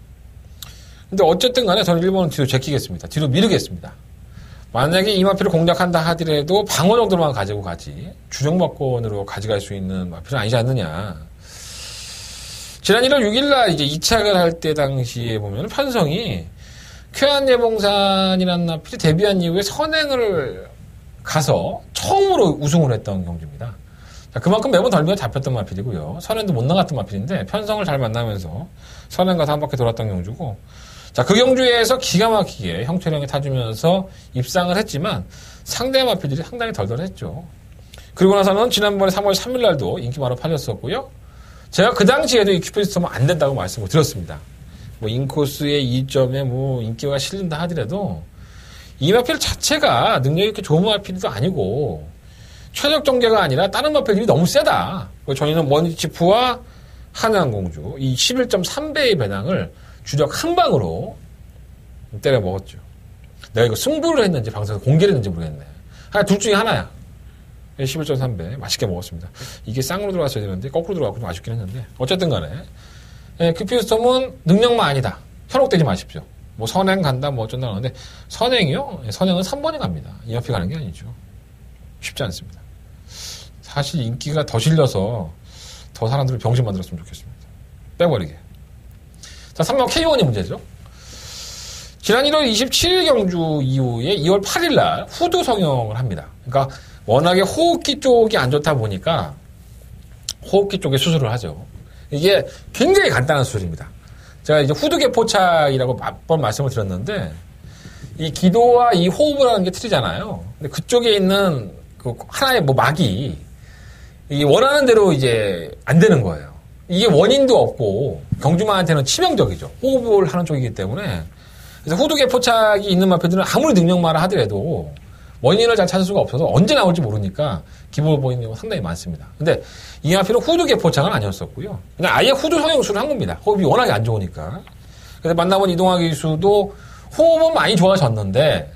근데 어쨌든 간에 저는 1번은 뒤로 제끼겠습니다. 뒤로 미루겠습니다. 만약에 이 마필을 공략한다 하더라도 방어 정도만 가지고 가지 주력마권으로 가져갈 수 있는 마필은 아니지 않느냐. 지난 1월 6일날 이제 2착을 할 때 당시에 보면 편성이 쾌한예봉산이라는 마필이 데뷔한 이후에 선행을 가서 처음으로 우승을 했던 경주입니다. 자, 그만큼 매번 덜미가 잡혔던 마필이고요. 선행도 못 나갔던 마필인데 편성을 잘 만나면서 선행 가서 한 바퀴 돌았던 경주고 자, 그 경주에서 기가 막히게 형철형에 타주면서 입상을 했지만 상대 마필들이 상당히 덜덜했죠. 그리고 나서는 지난번에 3월 3일 날도 인기마로 팔렸었고요. 제가 그 당시에도 이 큐피스톰은 안 된다고 말씀을 드렸습니다. 뭐 인코스의 2점에 뭐 인기가 실린다 하더라도 이 마필 자체가 능력이 이렇게 좋은 마필도 아니고 최적 정계가 아니라 다른 마필들이 너무 세다. 저희는 머니치프와 한양공주 이 11.3배의 배당을 주력 한 방으로 때려 먹었죠. 내가 이거 승부를 했는지 방송에서 공개를 했는지 모르겠네. 둘 중에 하나야. 11.3배 맛있게 먹었습니다. 이게 쌍으로 들어갔어야 되는데 거꾸로 들어가고 좀 아쉽긴 했는데 어쨌든 간에 큐피스톰은 능력만 아니다. 현혹되지 마십시오. 뭐 선행 간다 뭐 어쩐다 하는데 선행이요? 선행은 3번에 갑니다. 이마피 가는 게 아니죠. 쉽지 않습니다. 사실 인기가 더 실려서 더 사람들을 병신 만들었으면 좋겠습니다. 빼버리게. 자, 3번 K1이 문제죠. 지난 1월 27일 경주 이후에 2월 8일 날 후두 성형을 합니다. 그러니까 워낙에 호흡기 쪽이 안 좋다 보니까 호흡기 쪽에 수술을 하죠. 이게 굉장히 간단한 수술입니다. 제가 이제 후두개 포착이라고 몇 번 말씀을 드렸는데 이 기도와 이 호흡을 하는 게 틀리잖아요. 근데 그쪽에 있는 그 하나의 뭐 막이 이게 원하는 대로 이제 안 되는 거예요. 이게 원인도 없고 경주마한테는 치명적이죠. 호흡을 하는 쪽이기 때문에. 그래서 후두개 포착이 있는 마피들은 아무리 능력마를 하더라도 원인을 잘 찾을 수가 없어서 언제 나올지 모르니까 기복을 보이는 경우가 상당히 많습니다. 근데 이 마피는 후두개 포착은 아니었었고요. 그냥 아예 후두 성형술을 한 겁니다. 호흡이 워낙에 안 좋으니까. 그래서 만나본 이동학 기수도 호흡은 많이 좋아졌는데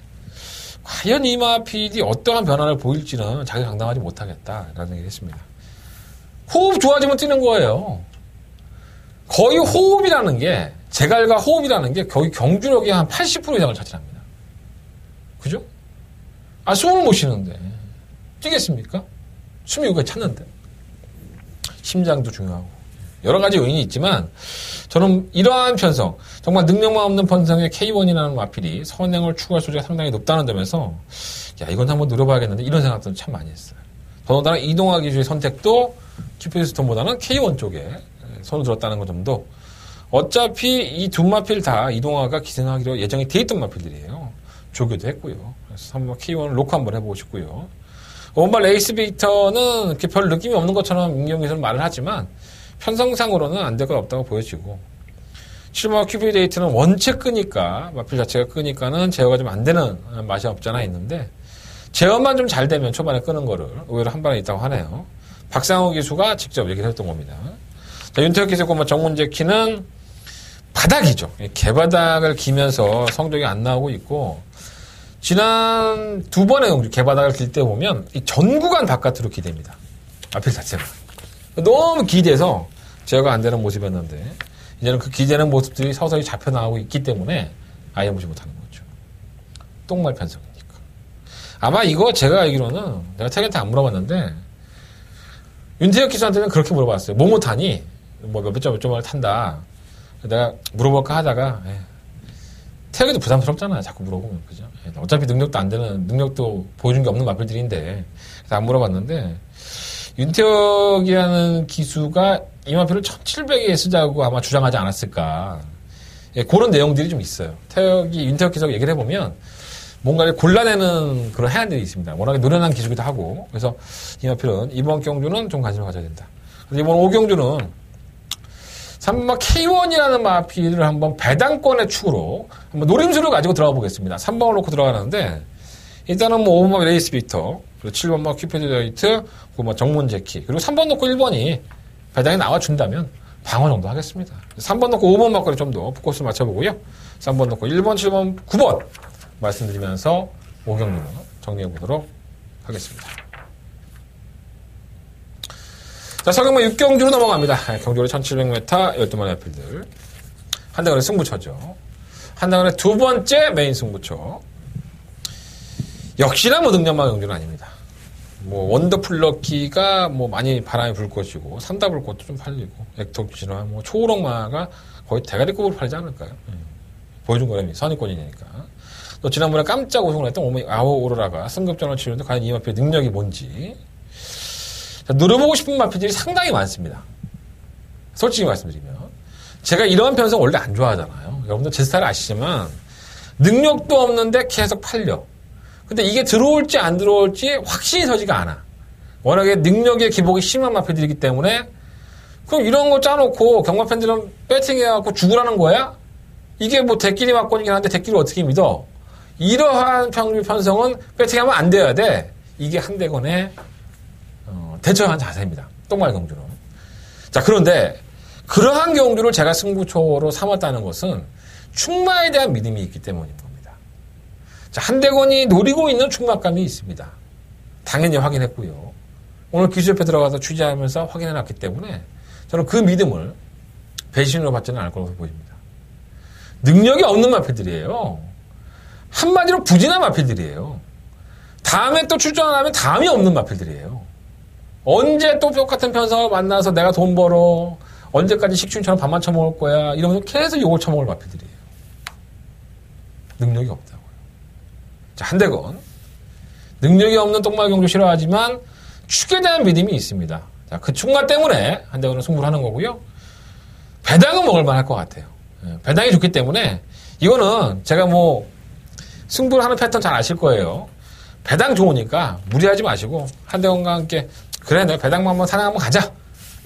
과연 이 마피디 어떠한 변화를 보일지는 자기 장담하지 못하겠다라는 얘기를 했습니다. 호흡 좋아지면 뛰는 거예요. 거의 호흡이라는 게 제갈과 호흡이라는 게 거의 경주력의 한 80% 이상을 차지합니다. 그죠? 아, 숨을 못 쉬는데 뛰겠습니까? 숨이 여기가 찼는데. 심장도 중요하고 여러 가지 요인이 있지만 저는 이러한 편성, 정말 능력만 없는 편성의 K1이라는 마필이 선행을 추구할 소지가 상당히 높다는 점에서 야, 이건 한번 노려봐야겠는데 이런 생각도 참 많이 했어요. 더군다나 이동학 기수의 선택도 키피스톤보다는 K1 쪽에 손을 들었다는 것 정도. 어차피 이 두 마필 다 이동화가 기생하기로 예정이 돼 있던 마필들이에요. 조교도 했고요. 그래서 한번 K1 로크 한번 해보고 싶고요. 원발 레이스 베이터는 이렇게 별 느낌이 없는 것처럼 임경기에서는 말을 하지만 편성상으로는 안 될 건 없다고 보여지고 7번 큐피 데이트는 원체 끄니까 마필 자체가 끄니까는 제어가 좀 안 되는 맛이 없잖아 있는데 제어만 좀 잘 되면 초반에 끄는 거를 의외로 한 방에 있다고 하네요. 박상호 기수가 직접 얘기를 했던 겁니다. 자, 윤태혁 기수 꼬마 정문재 키는 바닥이죠. 개바닥을 기면서 성적이 안 나오고 있고 지난 두 번의 경주 개바닥을 길 때 보면 이 전 구간 바깥으로 기대입니다. 앞필 자체가. 너무 기대서 제어가 안 되는 모습이었는데 이제는 그 기대는 모습들이 서서히 잡혀 나오고 있기 때문에 아예 무시 못하는 거죠. 똥말 편성이니까. 아마 이거 제가 알기로는 내가 태견한테 안 물어봤는데 윤태혁 기수한테는 그렇게 물어봤어요. 뭐 못하니? 뭐 몇 점을 탄다. 내가 물어볼까 하다가 태혁이도 부담스럽잖아요. 자꾸 물어보면. 그죠? 어차피 능력도 안 되는, 능력도 보여준 게 없는 마필들인데 그래서 안 물어봤는데 윤태혁이라는 기수가 이 마필을 1700에 쓰자고 아마 주장하지 않았을까. 그런 내용들이 좀 있어요. 윤태혁 기수가 얘기를 해보면 뭔가를 골라내는 그런 해안들이 있습니다. 워낙에 노련한 기수기도 하고. 그래서 이 마필은 이번 경주는 좀 관심을 가져야 된다. 그래서 이번 5경주는 3번 K1이라는 마필을 한번 배당권의 축으로 한번 노림수를 가지고 들어가 보겠습니다. 3번을 놓고 들어가는데 일단은 뭐 5번 레이스 비터, 그리고 7번 큐피드 데이트, 그리고 정문 제키, 그리고 3번 놓고 1번이 배당이 나와준다면 방어 정도 하겠습니다. 3번 놓고 5번 막걸리 좀 더 포커스 맞춰보고요. 3번 놓고 1번, 7번, 9번 말씀드리면서 5경주는 정리해보도록 하겠습니다. 자, 서경마 6경주로 넘어갑니다. 경주로 1700m 12마리 앞필들. 한다간의 승부처죠. 한다간의 두 번째 메인 승부처. 역시나 뭐 능력만 경주는 아닙니다. 뭐 원더풀럭키가 뭐 많이 바람이 불 것이고 산다불 것도 좀 팔리고 액토키나 뭐 초우럭마가 거의 대가리급으로 팔지 않을까요? 보여준 거라니 선입권이니까. 또 지난번에 깜짝 우승을 했던 아오 오로라가 승급전을 치르는데 과연 이 마피의 능력이 뭔지. 자, 노려보고 싶은 마피들이 상당히 많습니다. 솔직히 말씀드리면. 제가 이런 편성 원래 안 좋아하잖아요. 여러분들 제 스타일 아시지만 능력도 없는데 계속 팔려. 근데 이게 들어올지 안 들어올지 확신이 서지가 않아. 워낙에 능력의 기복이 심한 마피들이기 때문에 그럼 이런 거 짜놓고 경마 팬들은 배팅해갖고 죽으라는 거야? 이게 뭐 대끼리 막권이긴 한데 대끼리 어떻게 믿어? 이러한 편성은 배팅하면 안 돼야 돼. 이게 한대건의 대처한 자세입니다. 똥말 경주는. 자, 그런데 그러한 경주를 제가 승부처로 삼았다는 것은 충마에 대한 믿음이 있기 때문인 겁니다. 자, 한대건이 노리고 있는 충마감이 있습니다. 당연히 확인했고요. 오늘 기수협회 들어가서 취재하면서 확인해놨기 때문에 저는 그 믿음을 배신으로 받지는 않을 거라고 보입니다. 능력이 없는 마필들이에요. 한마디로 부진한 마필들이에요. 다음에 또 출전을 하면 다음이 없는 마필들이에요. 언제 또 똑같은 편성을 만나서 내가 돈 벌어, 언제까지 식충처럼 밥만 처먹을 거야, 이러면서 계속 욕을 처먹을 마필들이에요. 능력이 없다고요. 자, 한대건. 능력이 없는 똥말 경주 싫어하지만 축에 대한 믿음이 있습니다. 자, 그 충마 때문에 한대건은 승부를 하는 거고요. 배당은 먹을만 할 것 같아요. 배당이 좋기 때문에 이거는 제가 뭐 승부를 하는 패턴 잘 아실 거예요. 배당 좋으니까 무리하지 마시고 한대건과 함께 그래 내가 배당만 한번 사냥 한번 가자.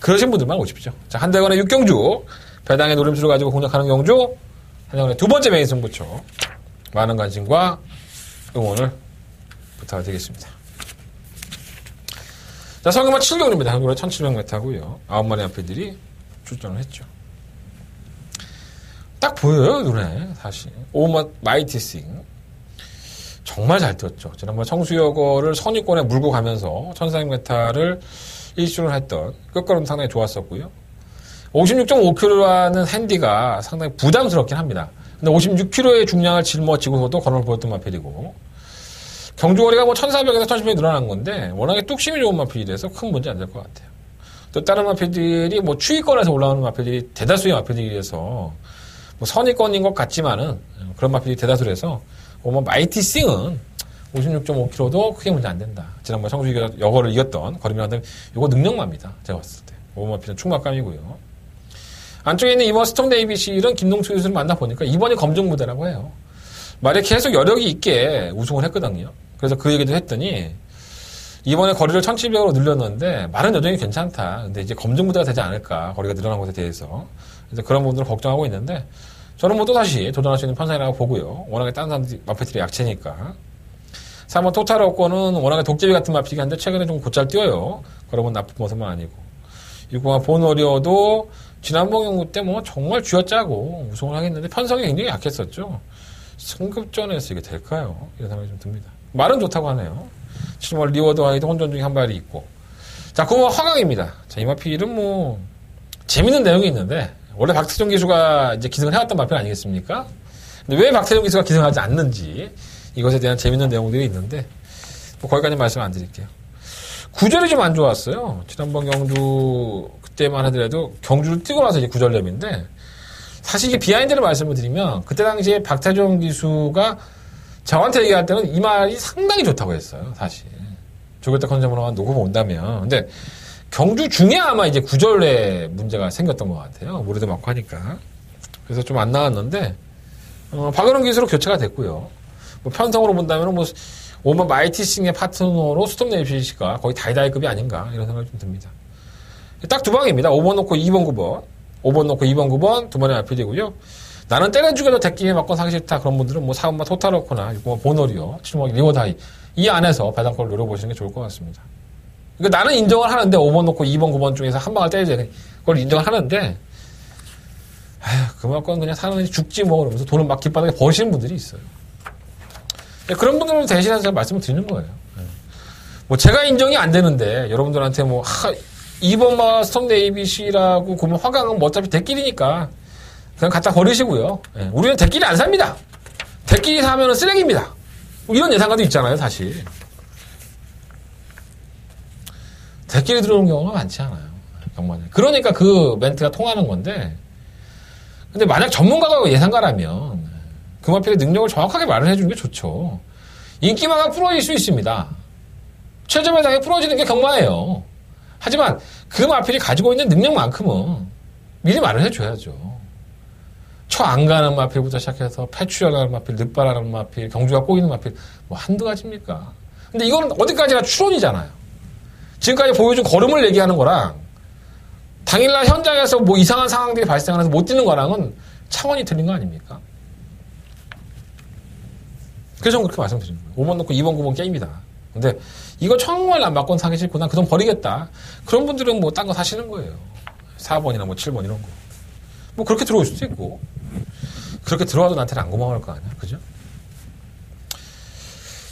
그러신 분들만 오십시오. 자, 한대건의 6경주 배당의 노림수를 가지고 공략하는 경주 한대건의 두 번째 메인 승부처 많은 관심과 응원을 부탁드리겠습니다. 자, 성금화 7경주입니다. 한국으로 1700m고요. 9마리 앞에들이 출전을 했죠. 딱 보여요, 눈에, 사실. 오마 마이티싱. 정말 잘 뛰었죠. 지난번 청수여거를 선위권에 물고 가면서 1400m를 1순을 했던 끝걸음 상당히 좋았었고요. 56.5kg라는 핸디가 상당히 부담스럽긴 합니다. 근데 56kg의 중량을 짊어지고서도 건을 보였던 마필이고, 경주거리가 뭐 1400에서 1100이 늘어난 건데, 워낙에 뚝심이 좋은 마필이라서 큰 문제 안 될 것 같아요. 또 다른 마필들이 뭐 추위권에서 올라오는 마필들이 대다수의 마필들이라서, 뭐 선위권인 것 같지만은, 그런 마필이 대다수라서, 뭐 마이티싱은 56.5kg도 크게 문제 안 된다. 지난번 청수여거를 이겼던 거리미한테 이거 능력마입니다. 제가 봤을 때. 오마필은 충막감이고요. 안쪽에 있는 이번 스톰 데이비실은 김동수 교수를 만나보니까 이번이 검증 무대라고 해요. 말에 계속 여력이 있게 우승을 했거든요. 그래서 그 얘기도 했더니 이번에 거리를 1700으로 늘렸는데 말은 여전히 괜찮다. 근데 이제 검증 무대가 되지 않을까. 거리가 늘어난 것에 대해서. 그래서 그런 부분들을 걱정하고 있는데 저는 뭐 또다시 도전할 수 있는 편성이라고 보고요. 워낙에 다른 사람들이 마필들이 약체니까. 3번 토탈업권은 워낙에 독재비 같은 마필이긴 한데 최근에 좀 곧잘 뛰어요. 그러면 나쁜 모습은 아니고. 6번가 본워리어도 지난번 경구 때 뭐 정말 쥐어짜고 우승을 하겠는데 편성이 굉장히 약했었죠. 승급전에서 이게 될까요? 이런 생각이 좀 듭니다. 말은 좋다고 하네요. 7번 리워드 하이드 혼전 중에 한 발이 있고. 자, 9번 화강입니다. 자, 이 마필은 뭐 재밌는 내용이 있는데 원래 박태종 기수가 이제 기승을 해왔던 마필 아니겠습니까? 근데 왜 박태종 기수가 기승하지 않는지 이것에 대한 재밌는 내용들이 있는데 뭐 거기까지 말씀 안 드릴게요. 구절이 좀 안 좋았어요. 지난번 경주 그때만 하더라도 경주를 뛰고 나서 이제 구절렘인데 사실 이게 비하인드를 말씀을 드리면 그때 당시에 박태종 기수가 저한테 얘기할 때는 이 말이 상당히 좋다고 했어요. 사실 조교 때 컨셉으로만 놓고 본다면. 근데 경주 중에 아마 이제 구절에 문제가 생겼던 것 같아요. 모래도 많고 하니까. 그래서 좀 안 나왔는데, 박은홍 기수로 교체가 됐고요. 뭐 편성으로 본다면 뭐, 오마 마이티싱의 파트너로 스톰 네이피시가 거의 다이다이급이 아닌가, 이런 생각이 좀 듭니다. 딱 두 방입니다. 5번 놓고 2번 9번. 5번 놓고 2번 9번, 두 번의 앞필이고요. 나는 때려주게도 대끼에 맞고 사기 싫다. 그런 분들은 뭐 4번만 토탈워커나 6번 보너리어, 7번 리워다이. 이 안에서 배당권을 노려보시는 게 좋을 것 같습니다. 그러니까 나는 인정을 하는데 5번 놓고 2번 9번 중에서 한 방을 때려야 돼. 그걸 인정을 하는데 그만큼 그냥 사는 죽지 뭐 그러면서 돈을 막 깃바닥에 버시는 분들이 있어요. 그런 분들은 대신해서 제가 말씀을 드리는 거예요. 뭐 제가 인정이 안 되는데 여러분들한테 뭐 2번 스톰 ABC라고 그러면 화강은 뭐 어차피 대끼리니까 그냥 갖다 버리시고요. 우리는 대끼리 안 삽니다. 대끼리 사면은 쓰레기입니다. 뭐 이런 예상가도 있잖아요, 사실. 대끼리 들어오는 경우가 많지 않아요. 경마는. 그러니까 그 멘트가 통하는 건데, 근데 만약 전문가가 예상가라면 그 마필의 능력을 정확하게 말을 해주는 게 좋죠. 인기마가 부러질 수 있습니다. 최저에 당해 부러지는 게 경마예요. 하지만 그 마필이 가지고 있는 능력만큼은 미리 말을 해줘야죠. 초 안 가는 마필부터 시작해서 패출하는 마필, 늦발하는 마필, 경주가 꼬이는 마필, 뭐 한두 가지입니까? 근데 이건 어디까지나 추론이잖아요. 지금까지 보여준 걸음을 얘기하는 거랑 당일날 현장에서 뭐 이상한 상황들이 발생하면서 못 뛰는 거랑은 차원이 틀린 거 아닙니까? 그래서 저는 그렇게 말씀드리는 거예요. 5번 놓고 2번 9번 게임이다. 근데 이거 정말 안 바꾼 사기 싫고 난 그 돈 버리겠다. 그런 분들은 뭐 딴 거 사시는 거예요. 4번이나 뭐 7번 이런 거. 뭐 그렇게 들어올 수도 있고 그렇게 들어와도 나한테는 안 고마울 거 아니야. 그죠?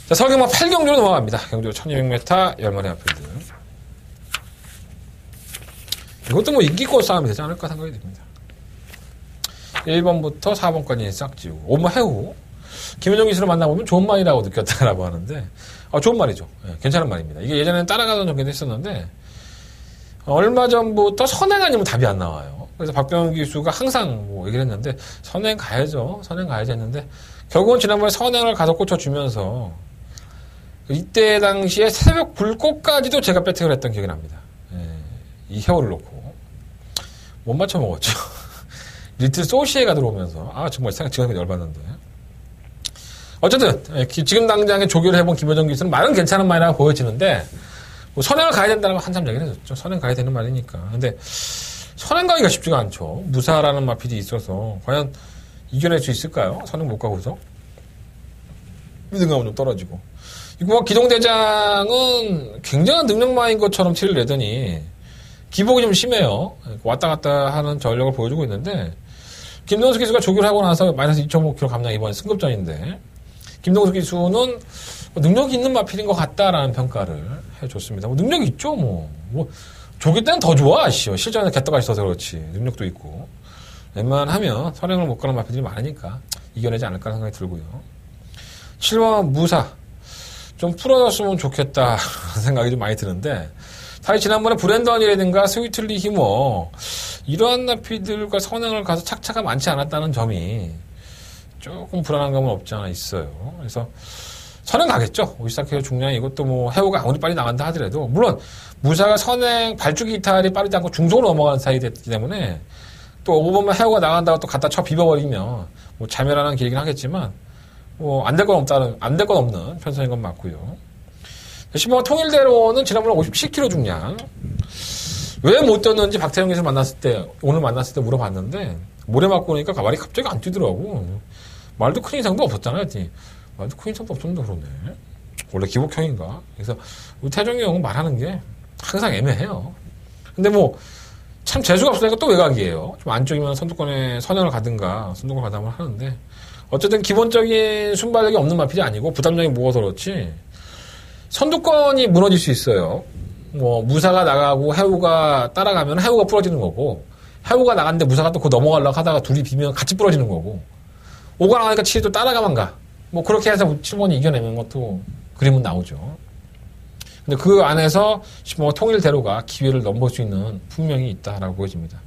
자, 서경마 8경주로 넘어갑니다. 경주 1200m 10마리 앞필드. 이것도 뭐 인기권 싸움이 되지 않을까 생각이 듭니다. 1번부터 4번까지 싹 지우고 5번 해우. 김현정 기수를 만나보면 좋은 말이라고 느꼈다라고 하는데 좋은 말이죠. 예, 괜찮은 말입니다. 이게 예전에는 따라가던 정기도 했었는데 얼마 전부터 선행 아니면 답이 안 나와요. 그래서 박병훈 기수가 항상 뭐 얘기를 했는데 선행 가야죠. 선행 가야지 했는데 결국은 지난번에 선행을 가서 꽂혀주면서 이때 당시에 새벽 불꽃까지도 제가 배팅을 했던 기억이 납니다. 예, 이 해오를 놓고 못 맞춰 먹었죠. 리틀 소시에가 들어오면서 정말 지금 열받는데 어쨌든 지금 당장에 조교를 해본 김여정 기수는 말은 괜찮은 말이라고 보여지는데 뭐 선행을 가야 된다는 걸 한참 얘기를 해줬죠. 선행 가야 되는 말이니까. 근데 선행 가기가 쉽지가 않죠. 무사라는 마필이 있어서 과연 이겨낼 수 있을까요? 선행 못 가고서 믿음감은 좀 떨어지고. 이거 기동대장은 굉장한 능력마인 것처럼 티를 내더니 기복이 좀 심해요. 왔다 갔다 하는 전력을 보여주고 있는데 김동숙 기수가 조교를 하고 나서 마이너스 2.5kg 감량 이번에 승급전인데 김동숙 기수는 능력이 있는 마필인 것 같다라는 평가를 해줬습니다. 능력이 있죠, 조교 때는 더 좋아, 실전에 개떡같이 있어서 그렇지. 능력도 있고. 웬만하면 선행을 못 가는 마필들이 많으니까 이겨내지 않을까 생각이 들고요. 7번 무사. 좀 풀어졌으면 좋겠다 생각이 좀 많이 드는데 사실 지난번에 브랜던이라든가 스위틀리 히머 이러한 나피들과 선행을 가서 착차가 많지 않았다는 점이 조금 불안한 감은 없지 않아 있어요. 그래서 선행 가겠죠. 오이사케의 중량이 이것도 해오가 아무리 빨리 나간다 하더라도 물론 무사가 선행 발주기 이탈이 빠르지 않고 중속으로 넘어가는 사이 됐기 때문에 또 5번만 해오가 나간다고 또 갖다 쳐 비벼버리면 자멸하는 길이긴 하겠지만 안 될 건 없는 편성인 건 맞고요. 10번 통일대로는 지난번에 57kg 중량. 왜 못 떴는지 박태영 기수 오늘 만났을 때 물어봤는데, 모래 맞고 오니까 가발이 갑자기 안 뛰더라고. 말도 큰 이상도 없었잖아요. 말도 큰 이상도 없었는데 그러네. 원래 기복형인가? 그래서 우리 태종이 형은 말하는 게 항상 애매해요. 근데 참 재수가 없으니까 또 외곽이에요. 좀 안쪽이면 선두권에 선행을 가든가, 선두권 가담을 하는데, 어쨌든 기본적인 순발력이 없는 마필이 아니고 부담력이 무거워서 그렇지 선두권이 무너질 수 있어요. 무사가 나가고 해우가 따라가면 해우가 부러지는 거고 해우가 나갔는데 무사가 또 넘어가려고 하다가 둘이 비면 같이 부러지는 거고 5가 나가니까 7이 또 따라가만 가. 그렇게 해서 7번이 이겨내는 것도 그림은 나오죠. 근데 그 안에서 10번 통일대로가 기회를 넘볼 수 있는 분명히 있다라고 보여집니다.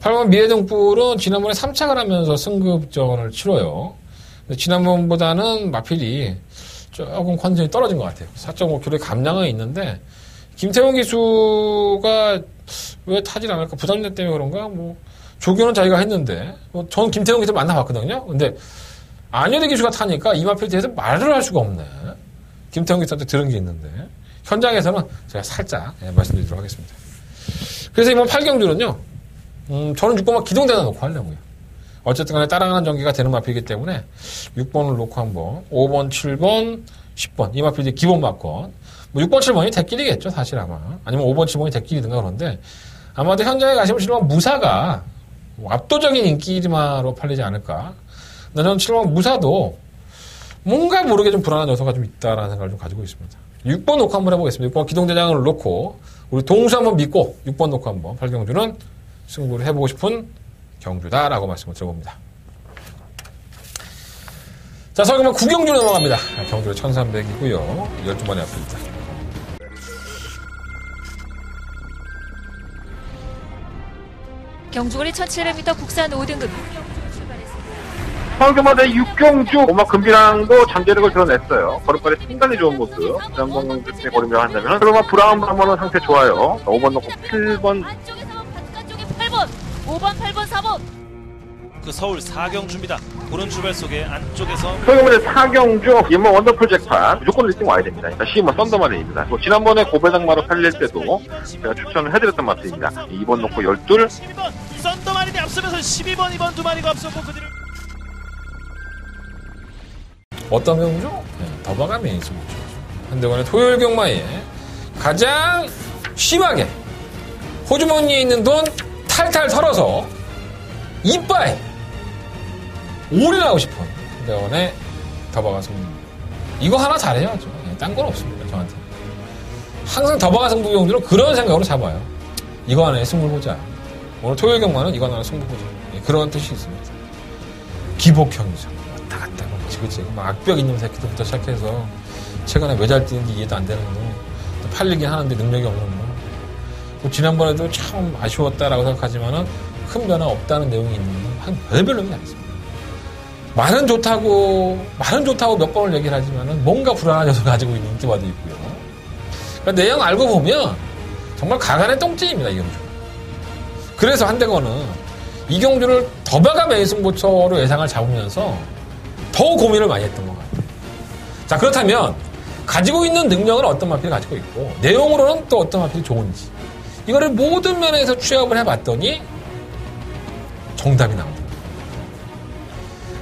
8번 미래등불은 지난번에 3착을 하면서 승급전을 치러요. 지난번보다는 마필이 조금 컨디션이 떨어진 것 같아요. 4.5kg의 감량은 있는데 김태훈 기수가 왜 타질 않을까? 부담력 때문에 그런가? 조교는 자기가 했는데 전 김태훈 기수 만나봤거든요. 근데 안효대 기수가 타니까 이 마필에 대해서 말을 할 수가 없네. 김태훈 기수한테 들은 게 있는데 현장에서는 제가 살짝 말씀드리도록 하겠습니다. 그래서 이번 8경주는요. 저는 6번만 기동대장 놓고 하려고요. 어쨌든 간에 따라가는 전개가 되는 마필이기 때문에 6번을 놓고 한번 5번, 7번, 10번 이 마필이 기본 마건 6번, 7번이 대끼리겠죠 사실 아마. 아니면 5번, 7번이 대끼리든가 그런데 아마도 현장에 가시면 7번 무사가 압도적인 인기리마로 팔리지 않을까. 근데 저는 7번 무사도 뭔가 모르게 좀 불안한 요소가 좀 있다라는 생각을 좀 가지고 있습니다. 6번 놓고 한번 해보겠습니다. 6번 기동대장을 놓고 우리 동수 한번 믿고 6번 놓고 한번 8경주는 승부를 해보고 싶은 경주다라고 말씀을 드려봅니다. 자, 그러면 9경주 넘어갑니다. 경주가 1300이고요. 12번에 앞입니다. 경주거리 1700m 국산 5등급 황금마다 6경주 금비랑도 잠재력을 드러냈어요. 걸음걸이 상당히 좋은 모습. 한번 그때 거리며 한다면 그러면 브라운 방어는 상태 좋아요. 5번 놓고 7번 안쪽에서 바깥쪽에 8번 5번 8번 4번 그 서울 4경주입니다. 보는 주발 속에 안쪽에서 그러면 4경주 이번 원더풀 잭판 무조건 1등 와야 됩니다. 그러니까 시뭐 썬더마린입니다. 지난번에 고배당마로 팔릴 때도 제가 추천을 해드렸던 맛입니다. 2번 놓고 12 12번 썬더마린이 앞서면서 12번 2번 두 마리가 앞섰고 그 뒤를 어떤 경주? 더바감이 있습니다. 한대관의 토요일 경마에 가장 심하게 호주머니에 있는 돈 탈탈 털어서 이빠이 올인하고 싶은 한대관의 더바가 승부. 이거 하나 잘해야죠. 딴 건 없습니다. 저한테. 항상 더바가 승부 경주는 그런 생각으로 잡아요. 이거 하나에 승부를 보자. 오늘 토요일 경마는 이거 하나 승부 보자. 그런 뜻이 있습니다. 기복형이죠. 왔다 갔다 그치. 막 악벽 있는 새끼들부터 시작해서 최근에 왜 잘 뛰는지 이해도 안 되는 거, 팔리긴 하는데 능력이 없는 거. 뭐 지난번에도 참 아쉬웠다라고 생각하지만은 큰 변화 없다는 내용이 있는 건 별별 놈이 아니습니다. 말은 좋다고 몇 번을 얘기를 하지만은 뭔가 불안한 요소를 가지고 있는 인기와도 있고요. 그러니까 내용 알고 보면 정말 가관의 똥찌입니다, 이경주. 그래서 한대건은 이경주를 더바가 메인 승부처로 예상을 잡으면서 더 고민을 많이 했던 것 같아요. 자, 그렇다면 가지고 있는 능력은 어떤 마필이 가지고 있고 내용으로는 또 어떤 마필이 좋은지 이거를 모든 면에서 취합을 해봤더니 정답이 나옵니다.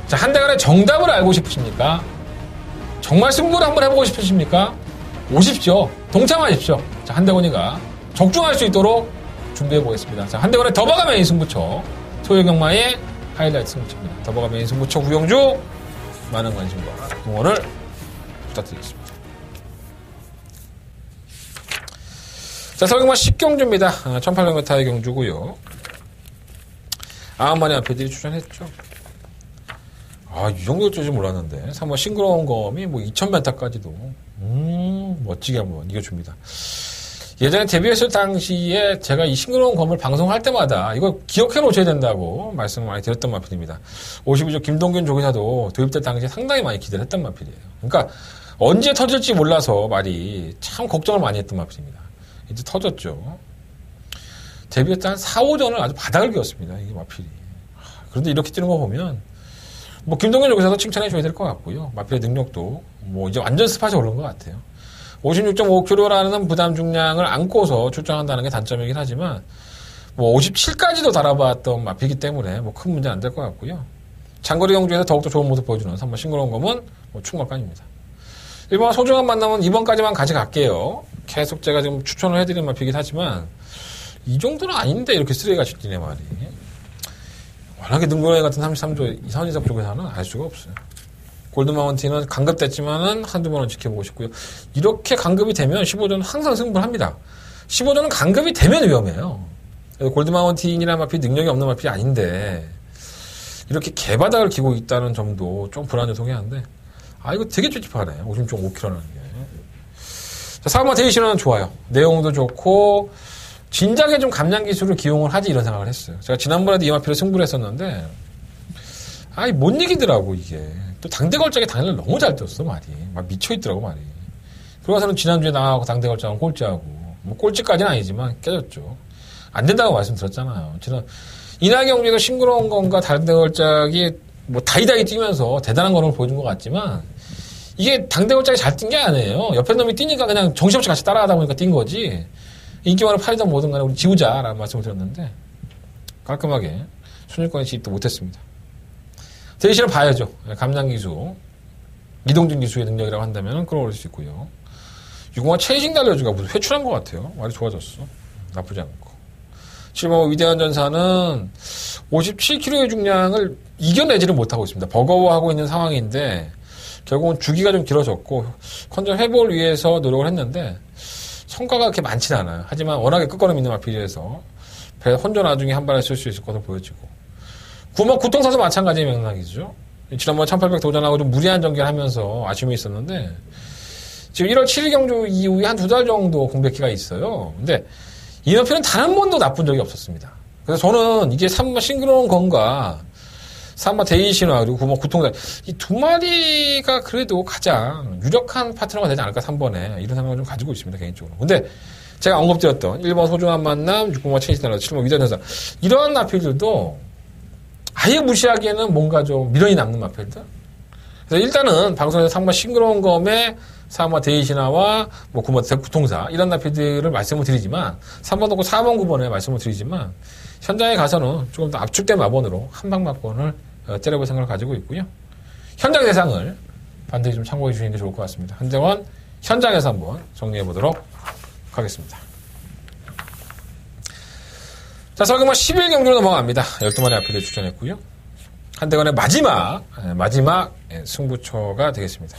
자, 한대건의 정답을 알고 싶으십니까? 정말 승부를 한번 해보고 싶으십니까? 오십시오. 동참하십시오. 자, 한대건이가 적중할 수 있도록 준비해보겠습니다. 자, 한대건의 더바가 메인 승부처, 소요경마의 하이라이트 승부처입니다. 더바가 메인 승부처 구경주, 많은 관심과 응원을 부탁드리겠습니다. 자, 서경마 10경주입니다. 1800m의 경주고요. 90마리 앞에들이 출전했죠. 이 정도 줄 몰랐는데. 3번 싱그러운 검이 2000m까지도 멋지게 한번 이겨줍니다. 예전에 데뷔했을 당시에 제가 이 싱그러운 검을 방송할 때마다 이거 기억해 놓으셔야 된다고 말씀을 많이 드렸던 마필입니다. 52조 김동균 조기사도 도입될 당시에 상당히 많이 기대를 했던 마필이에요. 그러니까 언제 터질지 몰라서 말이 참 걱정을 많이 했던 마필입니다. 이제 터졌죠. 데뷔했을 때 한 4, 5전을 아주 바닥을 기었습니다. 이게 마필이. 그런데 이렇게 뛰는 거 보면 김동균 조기사도 칭찬해 줘야 될 것 같고요. 마필의 능력도 이제 완전 스팟이 오른 것 같아요. 56.5kg라는 부담 중량을 안고서 출전한다는 게 단점이긴 하지만 57까지도 달아봤던 마피기 때문에 큰 문제는 안 될 것 같고요. 장거리 경주에서 더욱더 좋은 모습 보여주는 3번 싱그러운 검은 충격감입니다. 1번 소중한 만남은 2번까지만 가져갈게요. 계속 제가 지금 추천을 해드린 마피긴 하지만 이 정도는 아닌데 이렇게 쓰레기같이 뛰네 말이. 워낙에 능동의 같은 33조 이선희석 쪽에서는 알 수가 없어요. 골드마운틴은 강급됐지만은 한두 번은 지켜보고 싶고요. 이렇게 강급이 되면 15조는 항상 승부를 합니다. 15조는 강급이 되면 위험해요. 골드마운틴이라는 마필이 능력이 없는 마필이 아닌데 이렇게 개바닥을 기고 있다는 점도 좀 불안 요소긴 한데 이거 되게 찝찝하네. 56.5kg라는 게. 자, 4번 데이시는 좋아요. 내용도 좋고 진작에 좀 감량 기술을 기용을 하지 이런 생각을 했어요. 제가 지난번에도 이 마필을 승부를 했었는데 못 이기더라고 이게. 또 당대걸작에 당일날 너무 잘 뛰었어 말이. 막 미쳐있더라고 말이. 그러고서는 지난주에 나가고 당대걸작은 꼴찌하고 꼴찌까지는 아니지만 깨졌죠. 안 된다고 말씀드렸잖아요. 저는 이날 경기도 싱그러운 건가 당대걸작이 다이다이 뛰면서 대단한 거를 보여준 것 같지만 이게 당대걸작이 잘 뛴 게 아니에요. 옆에 놈이 뛰니까 그냥 정신없이 같이 따라가다 보니까 뛴 거지. 인기만을 팔이든 뭐든 간에 우리 지우자라는 말씀을 드렸는데 깔끔하게 순위권에 진입도 못했습니다. 대신에 봐야죠. 감량기수, 이동준 기수의 능력이라고 한다면 끌어올릴 수 있고요. 6번 체이징 달려주가 무슨 회출한 것 같아요. 말이 좋아졌어. 나쁘지 않고. 7번 위대한 전사는 57kg의 중량을 이겨내지를 못하고 있습니다. 버거워하고 있는 상황인데 결국은 주기가 좀 길어졌고 컨디션 회복을 위해서 노력을 했는데 성과가 그렇게 많지는 않아요. 하지만 워낙에 끝걸음 있는 마필이라서 배 혼자 나중에 한 발에 쓸 수 있을 것으로 보여지고 9번 구통사도 마찬가지의 맥락이죠. 지난번 1800 도전하고 좀 무리한 전개를 하면서 아쉬움이 있었는데 지금 1월 7일 경주 이후에 한 2달 정도 공백기가 있어요. 근데 이 마필은 단 한 번도 나쁜 적이 없었습니다. 그래서 저는 이게 3번 싱그러운 건가 3번 데이신화 그리고 9번 구통사 이 두 마리가 그래도 가장 유력한 파트너가 되지 않을까 3번에 이런 생각을 좀 가지고 있습니다 개인적으로. 근데 제가 언급드렸던 1번 소중한 만남 6번 체이징 7번 위대한 전사 이런 마필들도 아예 무시하기에는 뭔가 좀 미련이 남는 마필들. 그래서 일단은 방송에서 3번 싱그러운 검에 4번 데이신화와 9번 구통사 이런 마필들을 말씀을 드리지만 3번 놓고 4번 9번에 말씀을 드리지만 현장에 가서는 조금 더 압축된 마번으로 한방마권을 때려볼 생각을 가지고 있고요. 현장 대상을 반드시 좀 참고해 주시는 게 좋을 것 같습니다. 한정원 현장에서 한번 정리해 보도록 하겠습니다. 자, 서경마 10일 경주로 넘어갑니다. 12마리 앞에 출전했고요. 한대건의 마지막 승부처가 되겠습니다.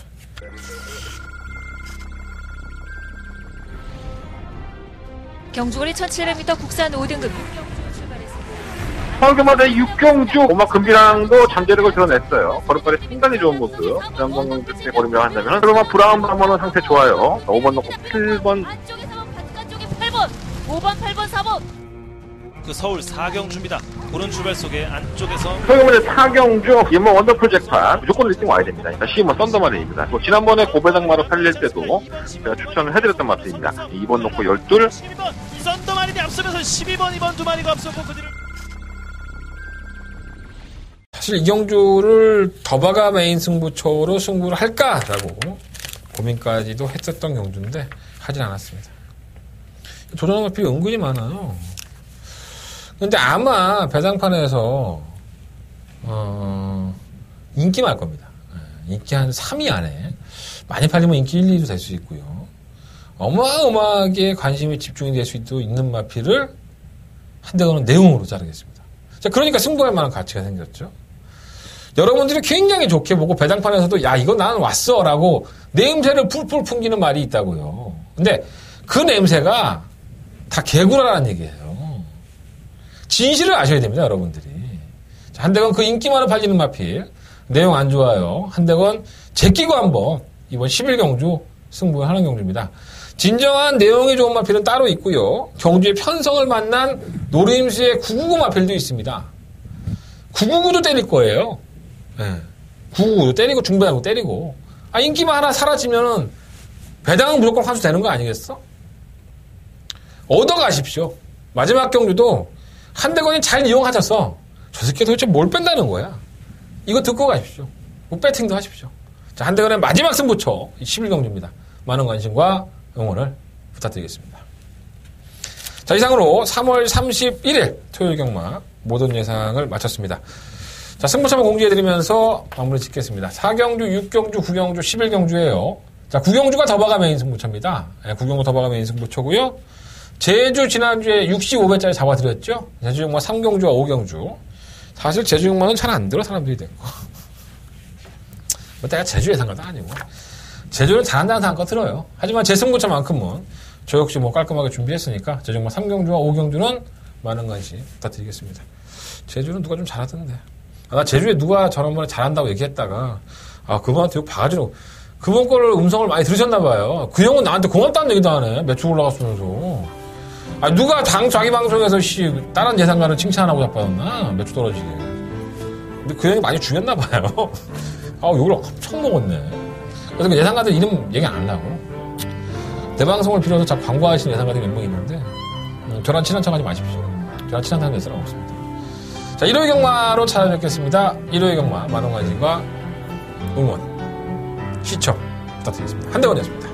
경주거리 1700m 국산 5등급 6경주로 출발했습니다. 서울경마대 육경주 금비랑도 잠재력을 드러냈어요. 걸음걸이 상당히 좋은 모습. 한번 그렇게 고르며 한다면 그러면 브라운 방어는 상태 좋아요. 5번 놓고 7번 안쪽에서 바깥쪽에 8번, 5번, 8번, 4번. 그 서울 4경주입니다. 고른 출발 속에 안쪽에서 서울경마대 4경주 이번 원더풀 잭판 무조건 1등 와야 됩니다. 그러니까 시음은 썬더마리입니다. 지난번에 고배당마로 살릴 때도 제가 추천을 해드렸던 마트입니다. 2번 놓고 12 12번 썬더마린이 앞서면서 12번, 2번 두 마리가 앞서고 그 뒤를 사실 이 경주를 더바가 메인 승부처로 승부를 할까라고 고민까지도 했었던 경주인데 하진 않았습니다. 도전한 마필이 은근히 많아요. 근데 아마 배당판에서 인기 많을 겁니다. 인기 한 3위 안에 많이 팔리면 인기 1, 2도 될 수 있고요. 어마어마하게 관심이 집중이 될 수도 있는 마필을 한 대거는 내용으로 자르겠습니다. 자, 그러니까 승부할 만한 가치가 생겼죠. 여러분들이 굉장히 좋게 보고 배당판에서도 야 이거 나는 왔어 라고 냄새를 풀풀 풍기는 말이 있다고요. 근데 그 냄새가 다 개구라라는 얘기예요. 진실을 아셔야 됩니다, 여러분들이. 자, 한대건 그 인기만으로 팔리는 마필 내용 안 좋아요. 한대건 제끼고 한번 이번 11경주 승부하는 경주입니다. 진정한 내용이 좋은 마필은 따로 있고요. 경주의 편성을 만난 노림수의 999 마필도 있습니다. 999도 때릴 거예요. 네. 999도 때리고 중배하고 때리고. 아, 인기만 하나 사라지면은 배당은 무조건 환수되는 거 아니겠어? 얻어가십시오. 마지막 경주도 한대건이 잘 이용하셔서 저 새끼 도대체 뭘 뺀다는 거야. 이거 듣고 가십시오. 뭐 배팅도 하십시오. 자, 한대건의 마지막 승부처 11경주입니다. 많은 관심과 응원을 부탁드리겠습니다. 자, 이상으로 3월 31일 토요일 경마 모든 예상을 마쳤습니다. 자, 승부처만 공지해드리면서 마무리 짓겠습니다. 4경주, 6경주, 9경주, 11경주예요. 자, 9경주가 더바가 메인 승부처입니다. 네, 9경주 더바가 메인 승부처고요. 제주 지난주에 65배짜리 잡아드렸죠. 제주 경마 3경주와 5경주. 사실 제주 경마는 잘 안 들어 사람들이 되고. 뭐 내가 제주 예상가도 아니고. 제주는 잘한다는 사람과 들어요. 하지만 제 승부처만큼은 저 역시 뭐 깔끔하게 준비했으니까 제주 경마 3경주와 5경주는 많은 관심 부탁드리겠습니다. 제주는 누가 좀 잘하던데. 아, 나 제주에 누가 저런번에 잘한다고 얘기했다가 아 그분한테 욕 바가지로 그분 거를 음성을 많이 들으셨나봐요. 그 형은 나한테 고맙다는 얘기도 하네. 매출 올라갔으면서. 아, 누가 자기 방송에서, 다른 예상가를 칭찬하고 자빠졌나? 매출 떨어지게. 근데 그 형이 많이 죽였나봐요. 아, 욕을 엄청 먹었네. 그래서 그 예상가들 이름 얘기 안 하려고. 내 방송을 빌어서 자꾸 광고하시는 예상가들이 몇 명 있는데, 저랑 친한 척 하지 마십시오. 저랑 친한 사람 몇 사람 없습니다. 자, 일요일 경마로 찾아뵙겠습니다. 일요일 경마, 많은 관심과 응원, 시청 부탁드리겠습니다. 한대건이었습니다.